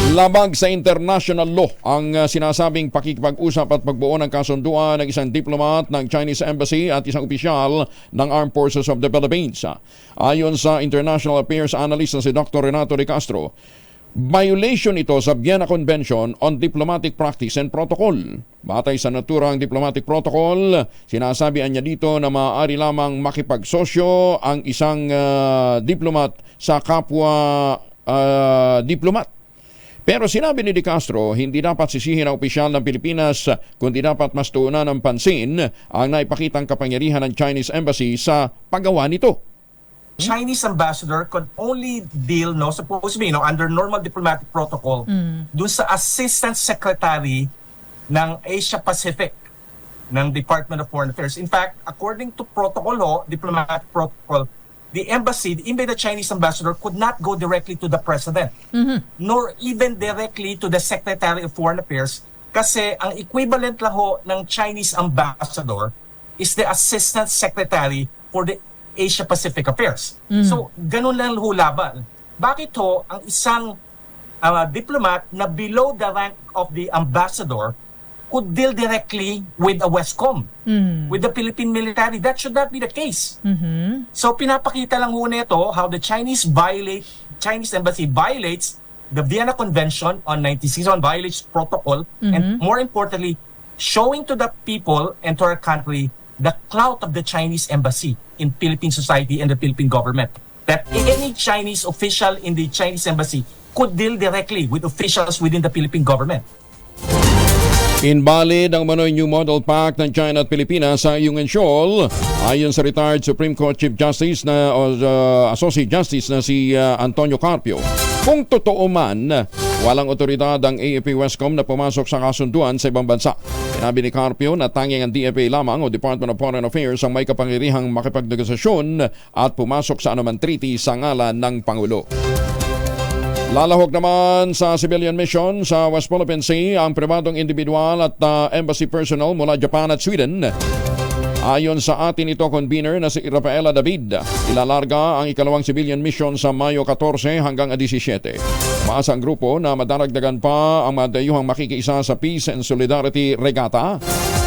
Labag sa international law ang sinasabing pakikipag-usap at pagbuo ng kasunduan ng isang diplomat ng Chinese Embassy at isang opisyal ng Armed Forces of the Philippines. Ayon sa International Affairs Analyst na si Dr. Renato De Castro, violation ito sa Vienna Convention on Diplomatic Practice and Protocol. Batay sa naturang diplomatic protocol, sinasabi niya dito na maaari lamang makipagsosyo ang isang diplomat sa kapwa diplomat. Pero sinabi ni De Castro, hindi dapat sisihin ang opisyal ng Pilipinas kundi dapat mas tuunan ng pansin ang naipakitang kapangyarihan ng Chinese Embassy sa paggawa nito. Chinese ambassador could only deal, supposedly, under normal diplomatic protocol, dun sa assistant secretary ng Asia Pacific ng Department of Foreign Affairs. In fact, according to protocol diplomatic protocol, the embassy, the Chinese ambassador could not go directly to the president, nor even directly to the Secretary of Foreign Affairs, kasi ang equivalent lang ho ng Chinese ambassador is the Assistant Secretary for the Asia Pacific Affairs. So, ganun lang ho laban. Bakit ho ang isang diplomat na below the rank of the ambassador could deal directly with a Westcom, with the Philippine military? That should not be the case. So pinapakita lang muna ito how the Chinese embassy violates the Vienna Convention on 1961, violates protocol, and more importantly, showing to the people and to our country the clout of the Chinese embassy in Philippine society and the Philippine government. That any Chinese official in the Chinese embassy could deal directly with officials within the Philippine government. Invalid ang Manoy New Model Pact ng China at Pilipinas sa Ayungin Shoal. Ayon sa retired Supreme Court Chief Justice Associate Justice na si Antonio Carpio. Kung totoo man, walang otoridad ang AFP Westcom na pumasok sa kasunduan sa ibang bansa. Sinabi ni Carpio na tanging ang DFA lamang o Department of Foreign Affairs ang may kapangyarihang makipagnegosyasyon at pumasok sa anumang treaty sa ngalan ng Pangulo. Lalahok naman sa civilian mission sa West Philippine Sea ang pribadong individual at embassy personnel mula Japan at Sweden. Ayon sa atin ito convener na si Rafaela David, ilalarga ang ikalawang civilian mission sa Mayo 14 hanggang 17. Maasa ang grupo na madaragdagan pa ang madayuhang makikiisa sa Peace and Solidarity Regatta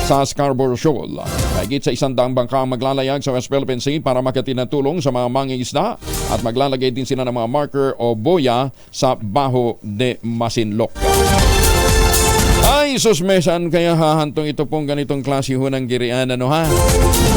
sa Scarborough Shoal. Higit sa 100 bangka maglalayag sa West Philippine Sea para makatid ng tulong sa mga mangingisda at maglalagay din sila ng mga marker o boya sa Baho de Masinloc. Ay, susmesan kaya hahantong ito pong ganitong klase ho ng girian, ha?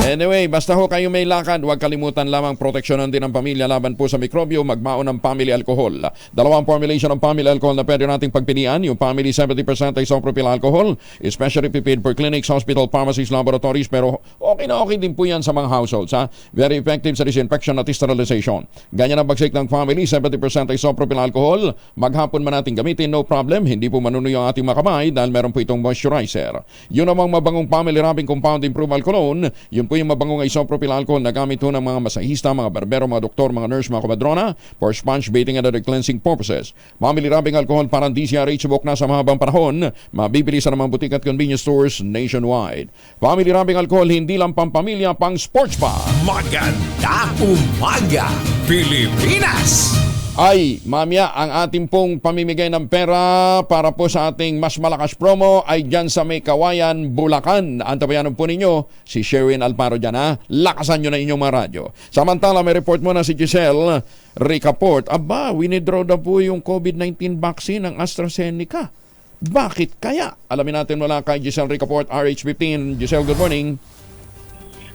Anyway, basta ho kayo may lakad, huwag kalimutan lamang proteksyonan din ang pamilya laban po sa mikrobyo, magbaon ng family alcohol. Dalawang formulation ng family alcohol na pwede nating pagpilian, yung family 70% isopropyl alcohol, especially prepared for clinics, hospital, pharmacies, laboratories, pero okay na okay din po yan sa mga households, ha? Very effective sa disinfection at sterilization. Ganyan ang bagsik ng family, 70% isopropyl alcohol, maghapon man natin gamitin, no problem, hindi po manunuyo ang ating mga kamay dahil meron po itong moisturizer. Yun namang mabangong family rubbing compound improval cologne, yun po yung mabangong isopropyl alcohol na gamit po ng mga masahista, mga barbero, mga doktor, mga nurse, mga komadrona for sponge bathing and other cleansing purposes. Family rubbing alcohol para DCRH subok na sa mahabang panahon, mabibili sa mga butik at convenience stores nationwide. Family rubbing alcohol hindi lang pampamilya, pang sports pa. Maganda umaga, Pilipinas! Ay, mamaya, ang ating pong pamimigay ng pera para po sa ating mas malakas promo ay dyan sa May Kawayan, Bulacan. Antabayanan po ninyo si Sherwin Alparo dyan, ha? Lakasan nyo na inyong mga radyo. Samantala, may report mo na si Giselle Ricaport. Aba, winidraw na po yung COVID-19 vaccine ng AstraZeneca. Bakit kaya? Alamin natin mula kay Giselle Ricaport, RH15. Giselle, good morning.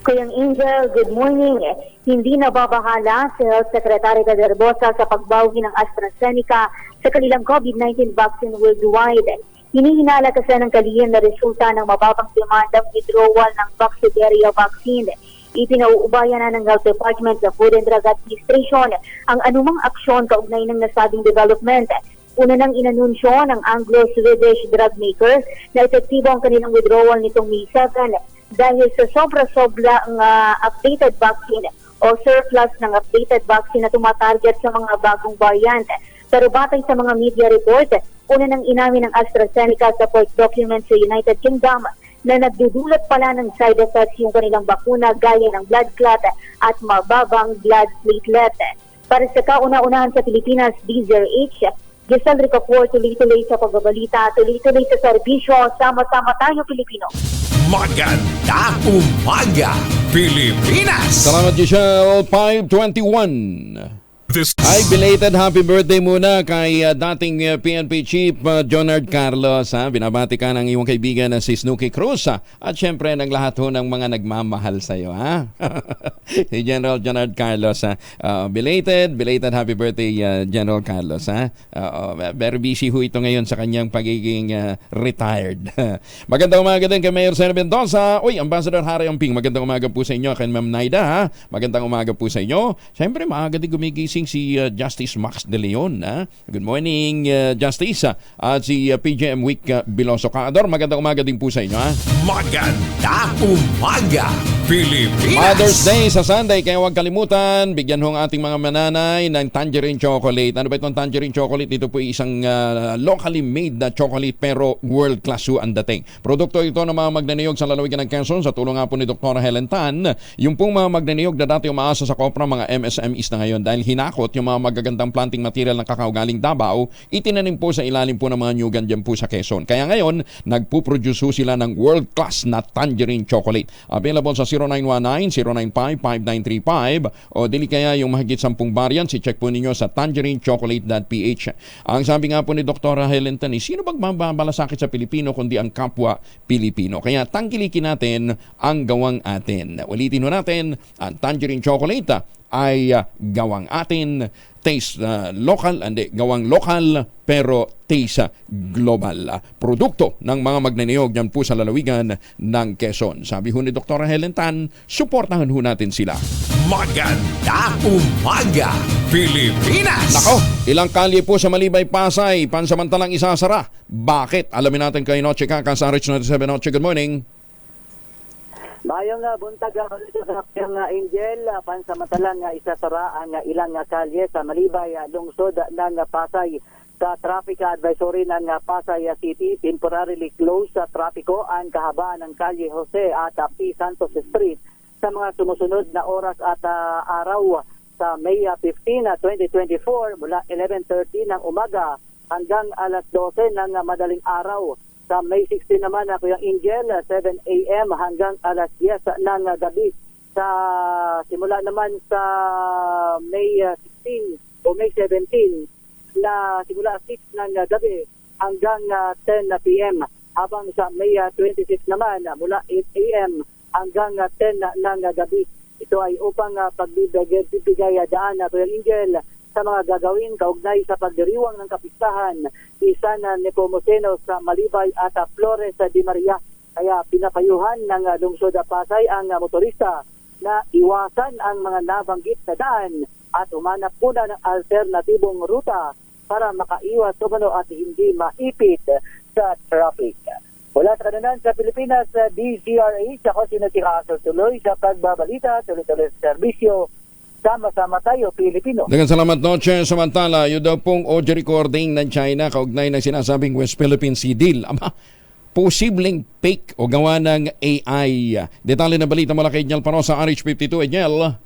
Kuyang Angel, good morning. Hindi nababahala si Health Secretary Ted Herbosa sa pagbawi ng AstraZeneca sa kanilang COVID-19 vaccine worldwide. Hinihinala kasi ng kalihim na resulta ng mababang demandang withdrawal ng Vaxzevria vaccine. Ipinauubayan na ng Health Department sa Food and Drug Administration ang anumang aksyon kaugnay ng nasabing development. Una nang inanunsyo ng Anglo-Swedish drug maker na epektibo ang kanilang withdrawal nitong May 7 dahil sa sobra-sobra ang updated vaccine o surplus ng updated vaccine na tumatarget sa mga bagong variant. Pero batay sa mga media report, una nang inamin ng AstraZeneca sa court document sa United Kingdom na nagdudulot pala ng side effects yung kanilang bakuna gaya ng blood clot at mababang blood platelet. Para sa kauna-unahan sa Pilipinas, DZRH, Giselle Ricaport, tuloy-tuloy sa pagbabalita, tuloy-tuloy sa serbisyo, sama-sama tayo Pilipino. Maganda umaga, Pilipinas! Salamat, Giselle. 5:21. Ay, belated happy birthday muna kay dating PNP Chief Jonard Carlos. Binabati ka ng iyong kaibigan na si Snooki Cruz. At syempre, ng lahat ho ng mga nagmamahal sa iyo. Si General Jonard Carlos. Belated happy birthday, General Carlos. Very busy ho ito ngayon sa kanyang pagiging retired. Magandang umaga din kay Mayor Sen Mendoza. Uy, Ambassador Harry Amping, magandang umaga po sa inyo. Kay Ma'am Naida, magandang umaga po sa inyo. Syempre, maaga din gumigising si Justice Max De Leon. Good morning, Justice. At si PJM Week Biloso Caador, magandang umaga din po sa inyo. Magandang umaga, Pilipinas! Mother's Day sa Sunday, kaya huwag kalimutan, bigyan ho ang ating mga mananay ng tangerine chocolate. Ano ba itong tangerine chocolate? Ito po isang locally made na chocolate pero world class ho ang dating. Produkto ito ng mga magnaniyog sa lalawigan ng Quezon sa tulong nga po ni Dr. Helen Tan. Yung pong mga magnaniyog na dati umaasa sa kopra, mga MSMEs na ngayon dahil hinakot yung mga magagandang planting material ng kakao galing Davao, itinanim po sa ilalim po ng mga nyugan dyan po sa Quezon. Kaya ngayon, nagpuproduce ho sila ng world-class na tangerine chocolate. Available sa 0919-095-5935 o dili kaya yung mahigit 10 variants, i-check po ninyo sa tangerinechocolate.ph. Ang sabi nga po ni Dr. Helen Tan, sino bang mababalasakit sa Pilipino kundi ang kapwa Pilipino? Kaya tangkilikin natin ang gawang atin. Ulitin ho natin, ang tangerine chocolate ay gawang atin, taste local, hindi, gawang lokal pero taste global. Produkto ng mga magnaniyog dyan po sa lalawigan ng Quezon. Sabi ho ni Dr. Helen Tan, suportahan ho natin sila. Magandang umaga, Pilipinas! Nako, ilang kalye po sa Malibay, Pasay, pansamantalang isasara. Bakit? Alamin natin kay Noche Kaka sa RH97 Noche. Good morning. Mayong buntag dito sa Angel, pansamantalang isasara ang ilang kalye sa Malibay, lungsod ng Pasay. Sa traffic advisory ng Pasay City, temporarily closed sa trapiko ang kahabaan ng Kalye Jose at P. Santos Street sa mga sumusunod na oras at araw sa May 15, 2024 mula 11:30 ng umaga hanggang alas 12 ng madaling araw. Sa May 16 naman, Kuya Angel, 7 a.m. hanggang alas 10 ng gabi. Simula naman sa May 16 o May 17 na simula 6 ng gabi hanggang 10 p.m. Habang sa May 26 naman, mula 8 a.m. hanggang 10 ng gabi. Ito ay upang pagbibigay daan, Kuya Angel, sa mga gagawin kaugnay sa pagdiriwang ng kapistahan ni San Nepomuceno sa Malibay at Flores de Maria. Kaya pinapayuhan ng lungsod Pasay ang motorista na iwasan ang mga nabanggit na daan at umanap muna ng alternatibong ruta para makaiwas at hindi maipit sa traffic. Mula sa kanunan sa Pilipinas, DZRH, ako sinatikaso tuloy sa pagbabalita, tuloy-tuloy sa serbisyo. Sama-sama tayo, Pilipino. Daghang salamat, Noche. Samantala, yun daw pong audio recording ng China kaugnay ng sinasabing West Philippine Sea Deal. Posibleng fake o gawa ng AI. Detalye na balita mula kay Edniel Pano sa RH52. Edniel.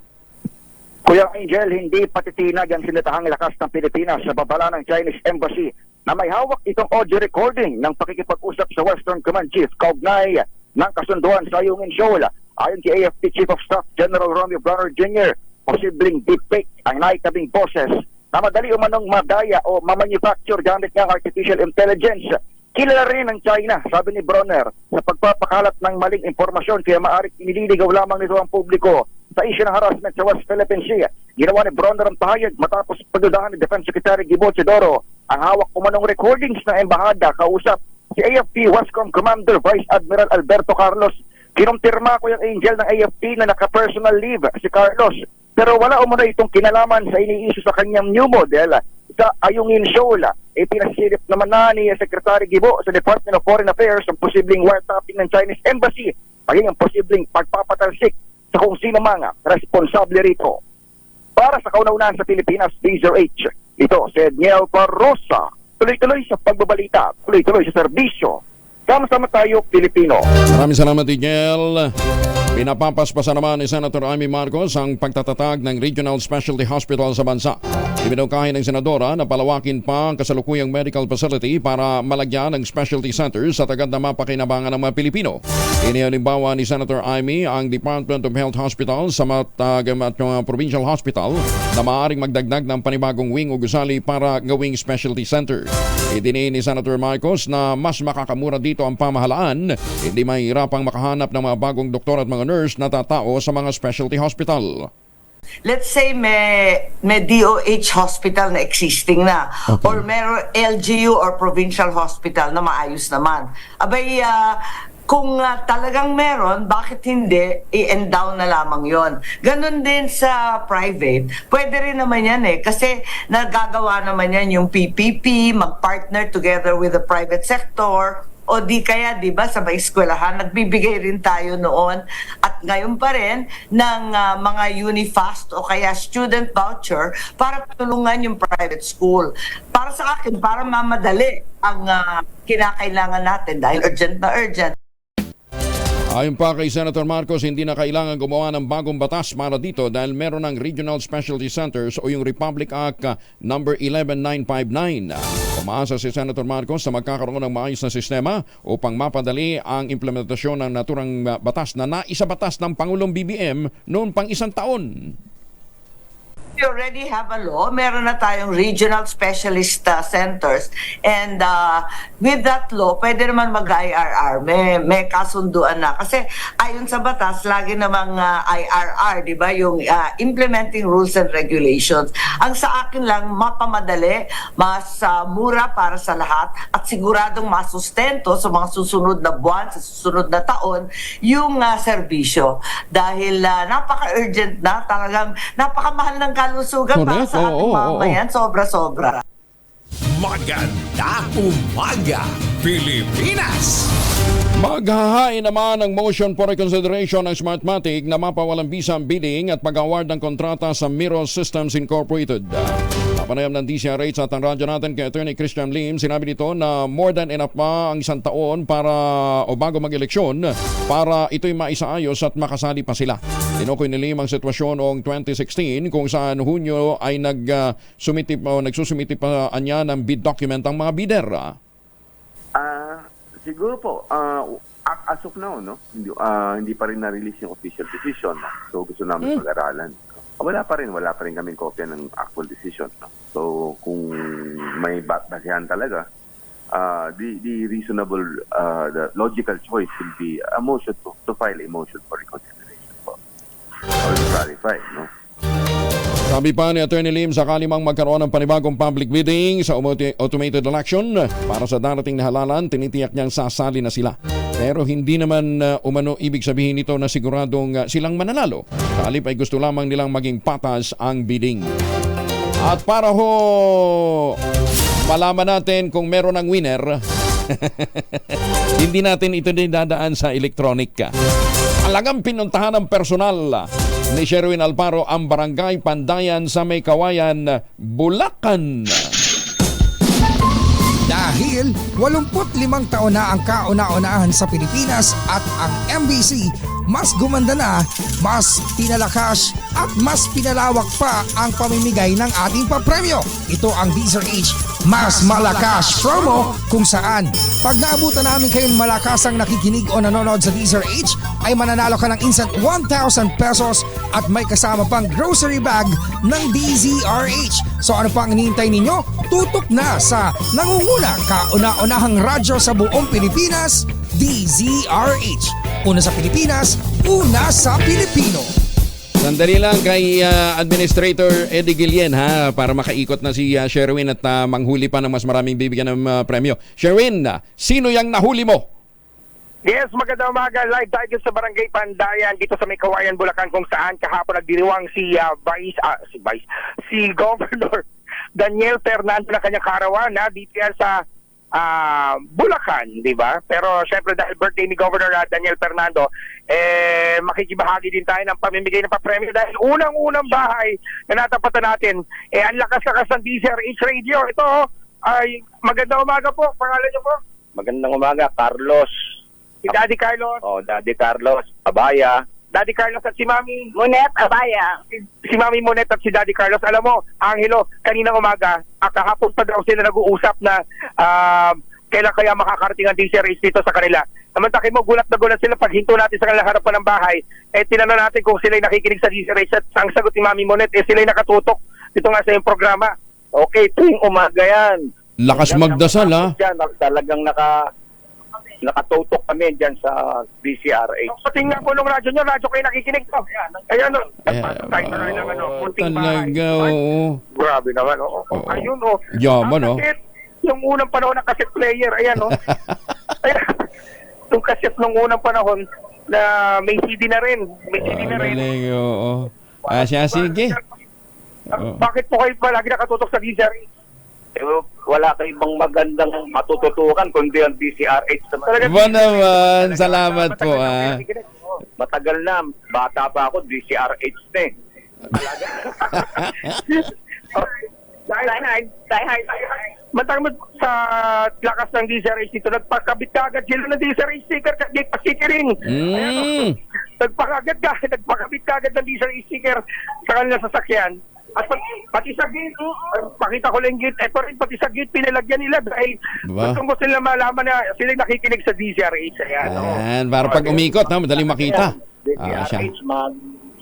Kuya Angel, hindi patitinag ang sinatahang lakas ng Pilipinas sa babala ng Chinese Embassy na may hawak itong audio recording ng pakikipag-usap sa Western Command Chief kaugnay ng kasunduan sa Ayungin Shoal. Ayon kay AFP Chief of Staff General Romeo Bronner Jr., posibleng deepfake ang naitabing boses na madali umanong madaya o mamanufacture gamit ng artificial intelligence. Kilala rin ng China, sabi ni Bronner, sa pagpapakalat ng maling impormasyon kaya maaaring inililigaw lamang nito ang publiko sa issue ng harassment sa West Philippine Sea. Ginawa ni Bronner ang pahayag matapos pagdudahan ni Defense Secretary Gibo Chidoro ang hawak umanong recordings ng embahada kausap si AFP Westcom Commander Vice Admiral Alberto Carlos. Kinumpirma ko yung Angel ng AFP na naka-personal leave si Carlos. Pero wala umano itong kinalaman sa iniisyu sa kanyang new model sa Ayungin Shoal. Pinasilip naman na ni Secretary Gibo sa Department of Foreign Affairs ang posibleng wiretapping ng Chinese Embassy, maging ang posibleng pagpapatalsik sa kung sino mga responsable rito. Para sa kauna-unahan sa Pilipinas, DZRH, ito si Edniel Barrosa. Tuloy-tuloy sa pagbabalita, tuloy-tuloy sa serbisyo. Sama-sama tayo, Pilipino. Maraming salamat, Edniel. Pinapapaspasan naman ni Senator Amy Marcos ang pagtatatag ng Regional Specialty Hospital sa bansa. Ibinungkahi ng senadora na palawakin pa ang kasalukuyang medical facility para malagyan ng specialty centers sa agad na mapakinabangan ng mga Pilipino. Inihalimbawa ni Senator Amy ang Department of Health Hospital sa mga provincial hospital na maaaring magdagdag ng panibagong wing o gusali para gawing specialty center. Idiniin ni Senator Marcos na mas makakamura dito ang pamahalaan, hindi mahirapang makahanap ng mga bagong doktor at mga nurse na tatao sa mga specialty hospital. Let's say may DOH hospital na existing na, or meron LGU or provincial hospital na maayos naman. Abay, kung talagang meron, bakit hindi i-endow na lamang yon? Ganon din sa private. Pwede rin naman yan kasi nagagawa naman yan yung PPP, mag-partner together with the private sector, o di kaya, di ba, sa mga eskwelahan, nagbibigay rin tayo noon at ngayon pa rin ng mga Unifast o kaya student voucher para tulungan yung private school. Para sa akin, para mamadali ang kinakailangan natin dahil urgent na urgent. Ayon pa kay Senator Marcos, hindi na kailangan gumawa ng bagong batas para dito dahil meron ng Regional Specialty Centers o yung Republic Act number 11959. Umaasa si Senator Marcos na magkakaroon ng maayos na sistema upang mapadali ang implementasyon ng naturang batas na naisabatas ng Pangulong BBM noon pang isang taon. We already have a law. Meron na tayong regional specialist centers. And with that law, pwede naman mag-IRR. May kasunduan na. Kasi ayon sa batas, lagi namang IRR, di ba? Yung implementing rules and regulations. Ang sa akin lang, mapamadali, mas mura para sa lahat, at siguradong masustento sa mga susunod na buwan, sa susunod na taon, yung serbisyo. Dahil napaka-urgent na, talagang napakamahal ng kalusugan para sa ating mamayan, sobra-sobra. Maganda umaga, Pilipinas! Maghahain naman ng motion for reconsideration ng Smartmatic na mapawalang visa ang bidding at pag-award ng kontrata sa Miro Systems Incorporated. Napanayam ng DCRH at ang radyo natin kay Attorney Christian Lim, sinabi nito na more than enough pa ang isang taon para o bago mag-eleksyon para ito'y maisaayos at makasali pa sila. Tinukoy ni Lim ang sitwasyon noong 2016 kung saan Hunyo ay nagsusumiti pa niya ng bid document ang mga bidder. Siguro po, as of now, no? Hindi pa rin na-release yung official decision. No? So gusto namin pag-aralan. Wala pa rin kaming kopya ng actual decision. No? So kung may basihan talaga, the reasonable, the logical choice will be a motion to file a motion for reconsideration po. Or to clarify, no? Sabi pa ni Attorney Lim, sakali mang magkaroon ng panibagong public bidding sa automated election para sa darating na halalan, tinitiyak niyang sasali na sila. Pero hindi naman umano ibig sabihin nito na siguradong silang mananalo. Sa halip ay gusto lamang nilang maging patas ang bidding. At para malaman natin kung meron ng winner, hindi natin ito din dadaan sa electronic. Alagang pinuntahan ng personal ni Sherwin Alparo ang Barangay Pandayan sa May Kawayan, Bulacan. Dahil 85 taon na ang kauna-unahan sa Pilipinas at ang MBC mas gumanda na, mas pinalakas at mas pinalawak pa ang pamimigay ng ating papremyo. Ito ang DZRH Mas Malakas Promo, kung saan pag naabutan namin kayong malakasang nakikinig o nanonood sa DZRH ay mananalo ka ng instant 1,000 pesos at may kasama pang grocery bag ng DZRH. So ano pang hinihintay ninyo? Tutok na sa nangunguna kauna-unahang radyo sa buong Pilipinas, DZRH. Una sa Pilipinas, una sa Pilipino. Sandali lang kay Administrator Eddie Guillen para makaikot na si Sherwin at manghuli pa ng mas maraming bibigyan ng premyo. Sherwin, sino yung nahuli mo? Yes, magandang umaga. Live tayo sa Barangay Pandayan dito sa May Kawayan, Bulacan, kung saan kahapon nagdiriwang si Governor Daniel Fernando na kanyang karawan dito yan sa Bulacan, di ba? Pero syempre dahil birthday ni Governor Daniel Fernando, makikibahagi din tayo ng pamimigay ng papremyo dahil unang-unang bahay na natapatan natin, ang lakas-lakas ng DZRH Radio. Ito ay magandang umaga po. Pangalan niyo po? Magandang umaga, Carlos. Si Daddy Carlos. Daddy Carlos, Abaya. Daddy Carlos at si Mami Monet Abaya. Si Mami Monet at si Daddy Carlos. Alam mo, Angelo, kaninang umaga, kahapon pa daw sila nag-uusap na kailan kaya makakarating ang DCRH dito sa kanila. Namantakin mo, gulat na gulat sila pag hinto natin sa kanilang harapan ng bahay. Tinanong natin kung sila'y nakikinig sa DCRH at ang sagot ni Mami Monet, sila'y nakatutok dito nga sa yung programa. Okay, tuwing umaga yan. Lakas magdasal, ha? Talagang nakatutok kami dyan sa DCRH. Pati nga po nung radyo kayo nakikinig to. Ayan, Talaga, oo. Grabe naman, Ayun, Yaman, yung unang panahon ng cassette player, ayan, ayan, yung cassette nung unang panahon na may CD na rin. Galing, oo. Sige. Bakit po kayo palagi nakatutok sa DCRH? Wala kayong ibang magandang matututukan kundi ang DCRH. Ba naman, salamat po, Matagal na, bata pa ako, DCRH na eh. Die hard. Matangod sa lakas ng DCRH dito, nagpakabit agad sila ng DCRH sticker at di pa-stickering. Nagpakabit agad ng DCRH sticker sa kanilang sasakyan. At pati sa gate, pakita ko lang yung gate, pati sa gate pinalagyan nila dahil gusto nila malaman na sila nakikinig sa DCRH. Ayan, para pag umikot, madaling makita. DCRH,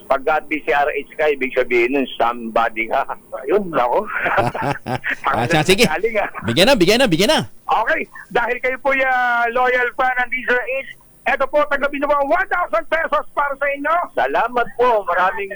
pagka DCRH ka, ibig sabihin nun, somebody ka. Ayun, ako. Sige, bigyan na. Okay, dahil kayo po loyal fan ng DCRH, eto po, tagabi naman 1,000 pesos para sa inyo. Salamat po, maraming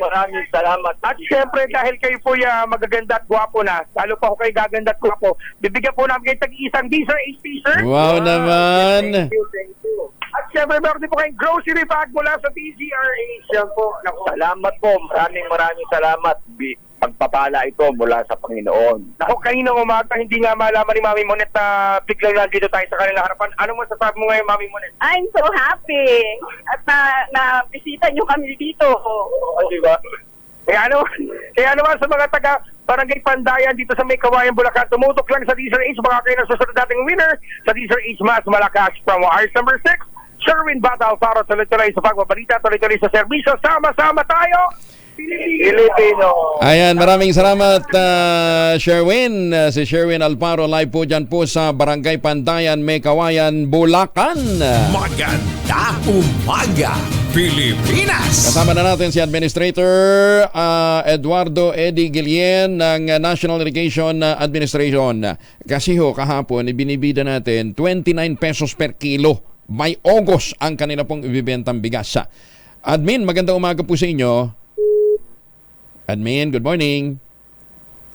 salamat. At syempre, dahil kayo po magaganda at gwapo na, lalo pa ako kayo gaganda at gwapo, bibigyan po namin kayo tag-isang DCRH t-shirt. Wow naman. Thank you. At syempre, meron din po kayong grocery bag mula sa DCRH. Yan po. Salamat po, maraming salamat. Pagpapala ito mula sa Panginoon. Ako, kanina umaga, hindi nga malaman ni Mami Monet na biglang nandito tayo sa kanilang harapan. Ano mo sasabi mo ngayon, Mami Monet? I'm so happy at na-bisita nyo kami dito. Diba? Kaya naman sa mga taga Barangay Pandayan dito sa May Kawayan, Bulacan, tumutok lang sa DCRH. Baka kayo nasusunod dating winner sa DCRH Mas Malakas from ours number 6. Sherwin Bata Alfaro, tuloy-tuloy sa pagbabalita, tuloy-tuloy sa serbisyo. Sama-sama tayo! Pilipino. Ayan, maraming salamat Sherwin. Si Sherwin Alparo live po dyan po sa Barangay Pandayan, May Kawayan, Bulacan. Maganda umaga, Pilipinas. Kasama na natin si Administrator Eduardo Eddie Guillen ng National Irrigation Administration. Kasi kahapon ibinibida natin 29 pesos per kilo. May August ang kanila pong ibibentang bigas. Admin, magandang umaga po sa inyo. Admin, good morning.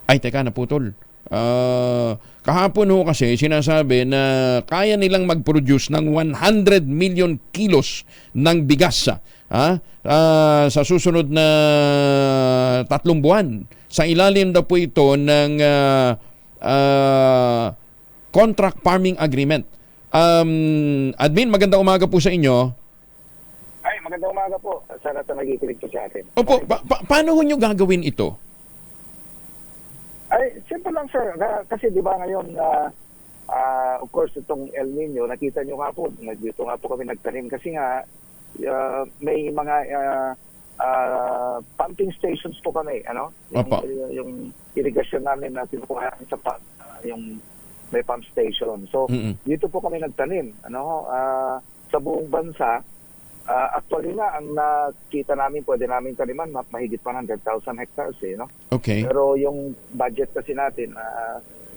Ay, teka, naputol. Kahapon kasi sinasabi na kaya nilang mag-produce ng 100 million kilos ng bigas sa susunod na 3 buwan. Sa ilalim daw po ito ng contract farming agreement. Admin, magandang umaga po sa inyo. Ay, magandang umaga po. Sana ito nag-ikilig po sa atin. Opo, paano nyo gagawin ito? Ay, simple lang sir. Kasi di ba ngayon, of course, itong El Nino, nakita nyo nga po, dito nga po kami nagtanim. Kasi nga, may mga pumping stations po kami, yung irrigation namin na tinukuha sa yung may pump station. So, dito po kami nagtanim. Sa buong bansa, actually nga, ang nakita namin, pwede namin taniman, mahigit 100,000 hectares, Okay. Pero yung budget kasi natin,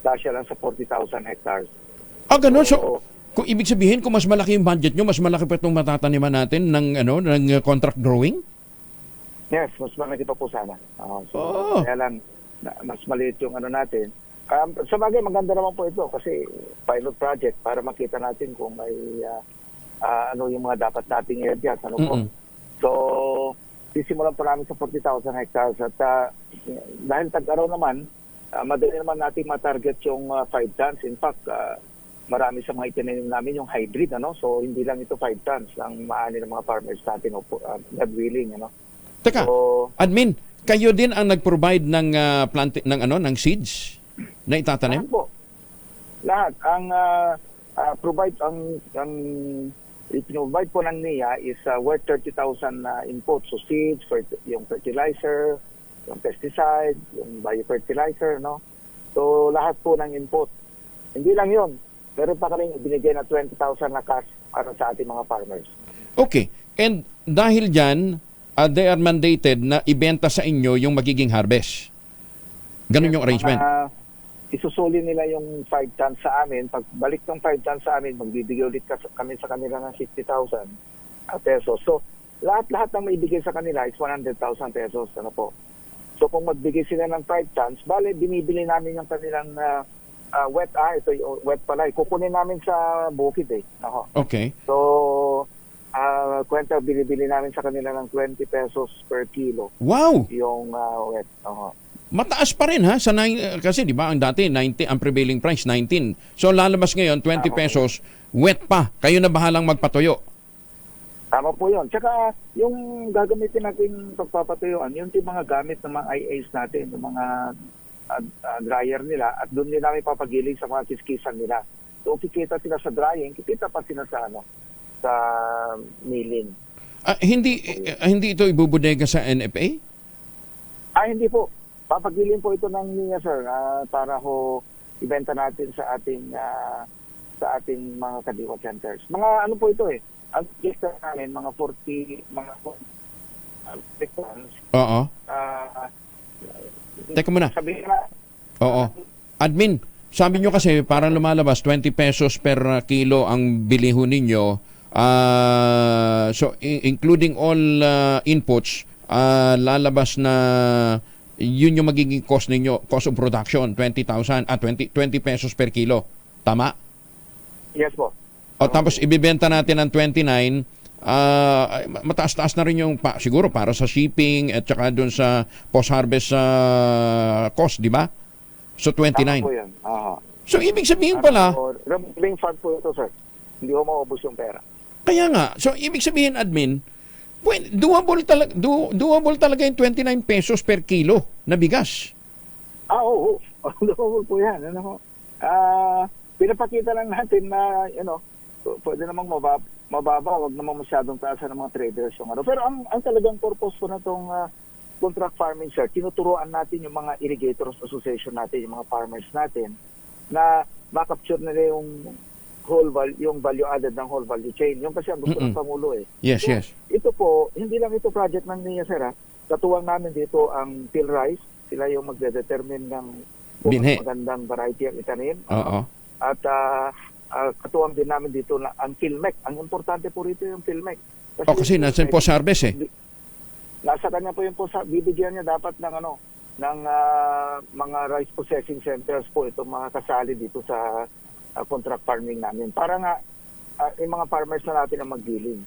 kasya lang sa 40,000 hectares. Ganun. So, kung ibig sabihin, kung mas malaki yung budget nyo, mas malaki pa itong matataniman natin ng contract growing? Yes, mas malaki pa po sana. Kaya lang, mas maliit yung natin. Sa bagay, maganda naman po ito kasi pilot project para makita natin kung may yung mga dapat nating i-adjust. So, sisimulan po namin sa 40,000 hectares at dahil tag-araw naman, madali naman natin matarget yung 5 tons. In fact, marami sa mga itinanim namin yung hybrid. So, hindi lang ito 5 tons ang maani ng mga farmers natin God willing. Teka, admin, kayo din ang nag-provide ng ng seeds na itatanim? Lahat po. Lahat. Ang provide ang Provide po ng NIA is worth 30,000 input. So seeds, yung fertilizer, yung pesticide, yung biofertilizer, no? So lahat po ng input. Hindi lang yun. Meron pa kami binigay na 20,000 na cash para sa ating mga farmers. Okay. And dahil dyan, they are mandated na ibenta sa inyo yung magiging harvest. Ganun yung arrangement. Isusuli nila yung 5 tons sa amin. Pag balik ng 5 tons sa amin, magbibigay ulit kami sa kanila ng 60,000 pesos. So, lahat ng maibigay sa kanila is 100,000 pesos. Ano po? So, kung magbigay sila ng 5 tons, bale, binibili namin yung kanilang wet. Ito yung wet pala. Kukunin namin sa bukid eh. Ako. Okay. So, kwenta, binibili namin sa kanila ng 20 pesos per kilo. Wow! Yung wet. Mataas pa rin ha sa kasi di ba ang dati 90 ang prevailing price 19. So lalabas ngayon 20 pesos wet pa. Kayo na bahalang magpatuyo. Tama po 'yon. Tsaka yung gagamitin natin pagpapatuyuan, yung mga gamit ng mga IAs natin, yung mga dryer nila at doon nila namin papagiling sa mga kiskisan nila. So kikita sila sa drying, kikita pa sila sa sa milling. Hindi ito ibubudega sa NFA? Hindi po. Papagiling po ito ng NIA, sir, para ho ibenta natin sa ating mga kadiwa centers. Mga ano po ito eh. Ang lister namin, mga 40 tons. Oo. Teka muna. Sabihin na. Oo. Admin, sabi nyo kasi parang lumalabas 20 pesos per kilo ang biliho ninyo. So, including all inputs, lalabas na yun yung magiging cost ninyo, cost of production, 20 pesos per kilo. Tama? Yes po. O tapos ibibenta natin ng 29, mataas-taas na rin yung siguro para sa shipping at saka doon sa post-harvest cost, di ba? So 29. Tama po yan. So ibig sabihin pala, revolving fund po ito, sir. Hindi ko maubos yung pera. Kaya nga, so ibig sabihin, admin, doable talaga yung 29 pesos per kilo na bigas. Oo. Doable po yan. Pinapakita lang natin na, pwede namang mababa, wag namang masyadong taas ng mga traders. Pero ang talagang purpose po na itong contract farming, sir, tinuturuan natin yung mga irrigators association natin, yung mga farmers natin, na makapture nila yung value added ng whole value chain. Yung kasi ang gusto ng Pangulo eh. Yes, so, yes. Ito po, hindi lang ito project ng NIA, sir. Katuwang namin dito ang PhilRice. Sila yung magde-determine ng magandang variety ang itanim. At katuwang din namin dito na ang PhilMec. Ang importante po rito yung PhilMec. Kasi nasa post-harvest eh. Nasa kanya po yung bibigyan niya dapat ng ng mga rice processing centers po itong mga kasali dito sa contract farming namin. Para nga yung mga farmers na natin ang maggiling.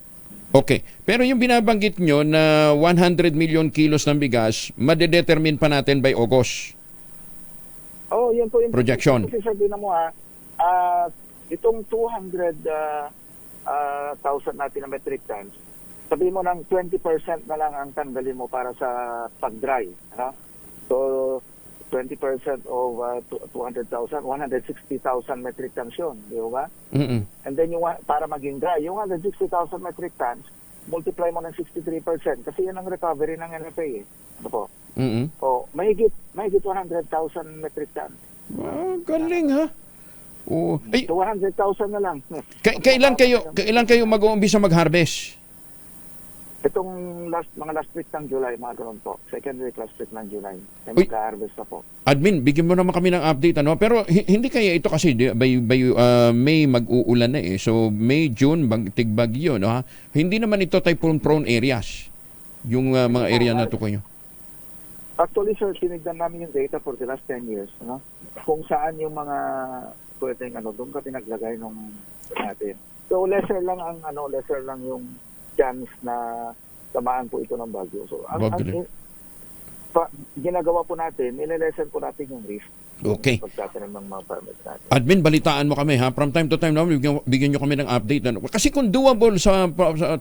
Okay. Pero yung binabanggit nyo na 100 million kilos ng bigas, madedetermine pa natin by August. Yun po yung projection. Kasi sabihin na mo itong 200,000 natin na metric tons, sabihin mo ng 20% na lang ang tanggalin mo para sa pag-dry. So, 20% of 200,000, 160,000 metric tons yun, di ba? And then para maging dry, yung 160,000 metric tons, multiply mo ng 63% kasi yan ang recovery ng NFA eh. Ano po? Mahigit 100,000 metric tons. Galing ha? So 100,000 na lang. Kailan kayo mag-uumpisa mag-harvest? Itong mga last week ng July, mga ganun po. Second week, last week ng July. Mag-harvest na po. Admin, bigyan mo naman kami ng update. Pero hindi kaya ito kasi by May mag-uulan na eh. So May, June, tigbagyo. No, hindi naman ito typhoon-prone areas. Yung mga area na ito kayo. Actually, sir, tinignan namin yung data for the last 10 years. Kung saan yung mga pwedeng doon ka pinaglagay nung natin. So lesser lang yung chance na tamaan po ito ng bagyo. So, ginagawa po natin, nililesen po natin yung risk. Okay. Pagtatanim ng mga farmers natin. Admin, balitaan mo kami ha. From time to time, bigyan nyo kami ng update. Kasi kung doable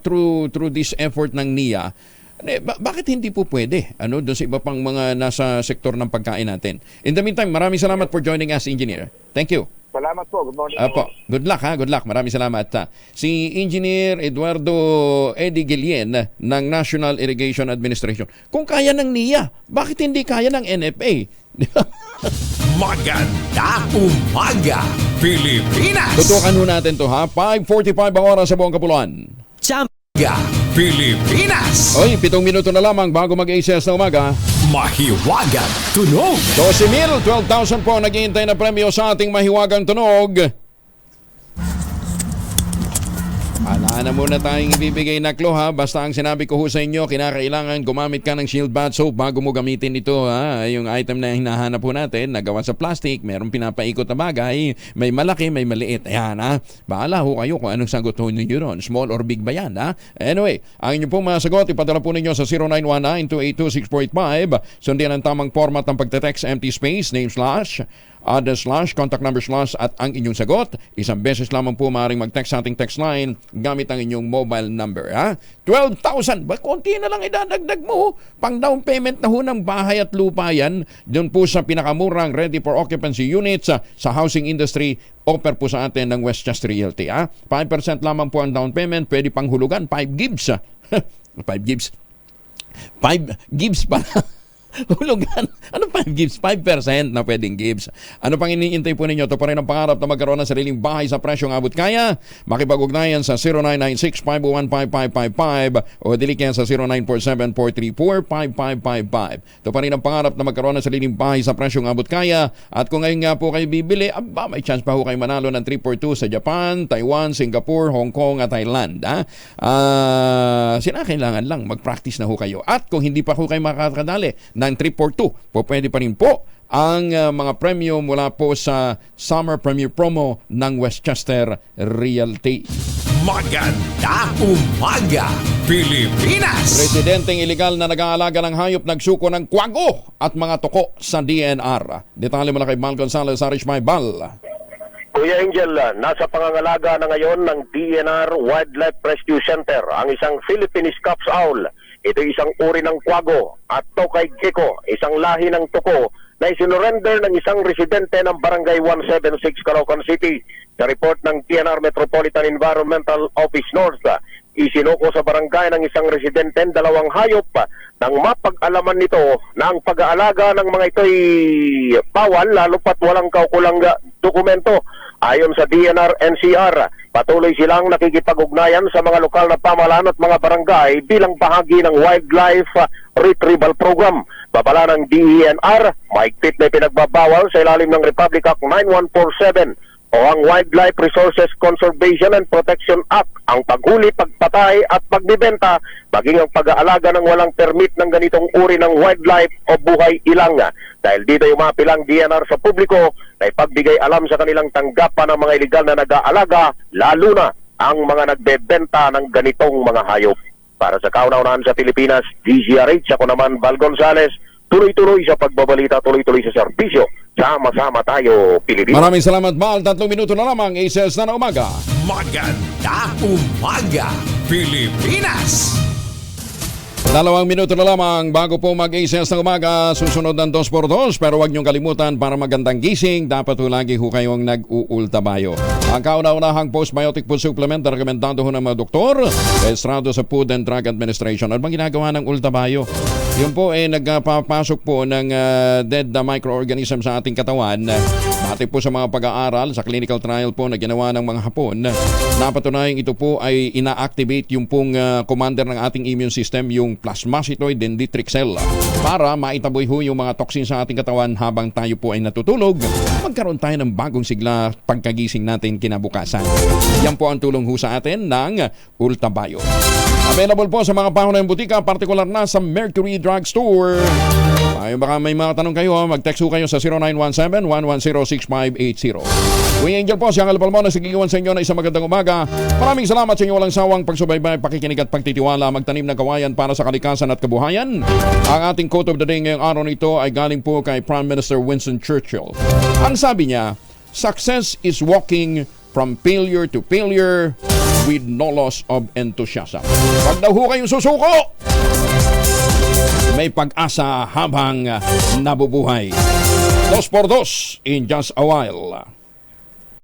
through this effort ng NIA, bakit hindi po pwede? Doon sa iba pang mga nasa sektor ng pagkain natin. In the meantime, maraming salamat for joining us, Engineer. Thank you. Salamat po. Good morning. Apo. Good luck ha. Good luck. Maraming salamat. Si Engineer Eduardo Eddie Guillen ng National Irrigation Administration. Kung kaya ng NIA, bakit hindi kaya ng NFA? Maganda umaga, Pilipinas! Tutukan ho natin to ha. 5:45 ang oras sa buong Kapuluan. Champiga, Pilipinas! Oy, 7 minuto na lamang bago mag-ACS na umaga. Mahiwagang tunog! 12,000, 12,000 po naghihintay na premyo sa ating mahiwagang tunog. Wala na muna tayong ibibigay na clue ha. Basta ang sinabi ko ho sa inyo, kinakailangan gumamit ka ng Shield Bath Soap bago mo gamitin ito ha. Yung item na hinahanap po natin, nagawa sa plastic, merong pinapaikot na bagay, may malaki, may maliit. Ayan ha. Bahala ho kayo kung anong sagot ho ninyo ron. Small or big ba yan ha? Anyway, ang inyo pong mga sagot, ipadala po ninyo sa 0919-282-6485. Sundin ang tamang format ng pagte-text, empty space, name slash, address slash, contact number slash at ang inyong sagot. Isang beses lamang po maaaring mag-text sa ating text line gamit ang inyong mobile number. Ha? 12,000. Ba, konti na lang idadagdag mo. Pang down payment na ho ng bahay at lupa yan. Doon po sa pinakamurang ready for occupancy units sa housing industry. Offer po sa atin ng Westchester Realty. Ha? 5% lamang po ang down payment. Pwede pang hulugan. 5 gigs. 5 gigs. 5 gigs pala. Hulugan. Ano 5 gives? 5% na pwedeng gives. Ano pang iniintay po ninyo? Ito pa rin ang pangarap na magkaroon ng sariling bahay sa presyong abot kaya. Makipag-ugnayan sa 0996-501-5555 o dilikin sa 0947-434-5555. Ito pa rin ang pangarap na magkaroon ng sariling bahay sa presyong abot kaya. At kung ngayon nga po kayo bibili, aba, may chance pa ho kayo manalo ng 342 sa Japan, Taiwan, Singapore, Hong Kong at Thailand. Sinakailangan lang mag-practice na ho kayo. At kung hindi pa ho kayo makakadali ng 342, po pwede pa rin po ang mga premyo mula po sa Summer Premier Promo ng Westchester Realty. Maganda umaga, Pilipinas! Residenteng iligal na nag-aalaga ng hayop nagsuko ng kwago at mga toko sa DNR. Detalye mula kay Mal Gonzalez, Arish Maybal. Kuya Angel, nasa pangangalaga na ngayon ng DNR Wildlife Rescue Center ang isang Philippine Scops Owl. Ito isang uri ng kwago at tokay gecko, isang lahi ng tuko na isinurrender ng isang residente ng Barangay 176, Caloocan City. Sa report ng DNR Metropolitan Environmental Office North, isinuko sa barangay ng isang residente dalawang hayop nang mapag-alaman nito na ang pag-aalaga ng mga ito'y bawal lalo pat walang kaukulang dokumento. Ayon sa DNR NCR, patuloy silang nakikipag-ugnayan sa mga lokal na pamahalaan at mga barangay bilang bahagi ng Wildlife Retrieval Program. Babala ng DENR, mahigpit na pinagbabawal sa ilalim ng Republic Act 9147 o ang Wildlife Resources Conservation and Protection Act ang paghuli, pagpatay at pagbibenta maging ang pag-aalaga ng walang permit ng ganitong uri ng wildlife o buhay ilang. Dahil dito umapilang DNR sa publiko na ipagbigay alam sa kanilang tanggapan ng mga iligal na nag-aalaga, lalo na ang mga nagbebenta ng ganitong mga hayop. Para sa kauna-unahan sa Pilipinas, DZRH, ako naman Val Gonzalez, tuloy-tuloy sa pagbabalita, tuloy-tuloy sa serbisyo. Sama-sama tayo, Pilipinas. Maraming salamat, Val. 3 minuto na lamang, ACS na umaga. Maganda umaga, Pilipinas! 2 minuto na lamang bago po mag-ACS ng umaga, susunod ng 2x2, pero huwag niyong kalimutan para magandang gising, dapat ho lagi ho kayong nag-uultabayo. Ang kauna-unahang postbiotic food supplement na rekomendado ho ng mga doktor, rehistrado sa Food and Drug Administration. Ano bang ginagawa ng ultabayo? Yun po nagpapasok po ng dead microorganism sa ating katawan. Bati po sa mga pag-aaral, sa clinical trial po na ginawa ng mga Hapon, napatunayang ito po ay ina-activate yung pong commander ng ating immune system, yung plasmacytoid dendritic cell, para maitaboy ho yung mga toxin sa ating katawan habang tayo po ay natutulog. Magkaroon tayo ng bagong sigla pagkagising natin kinabukasan. Yan po ang tulong ho sa atin ng Ultabayo. Available po sa mga pahon ng butika, partikular na sa Mercury Drug Store. Ay, baka may mga tanong kayo, mag-text ho kayo sa 0917-110-6580. Kuya Angel po, siyang alpal mo na sigigawan sa inyo na isang magandang umaga. Maraming salamat sa inyo walang sawang pagsubaybay, pakikinig at pagtitiwala, magtanim ng kawayan para sa kalikasan at kabuhayan. Ang ating quote of the day ngayong araw nito ay galing po kay Prime Minister Winston Churchill. Ang sabi niya, success is walking from failure to failure with no loss of enthusiasm. Pag daw ho kayong susuko, may pag-asa habang nabubuhay. 2x2 in just a while.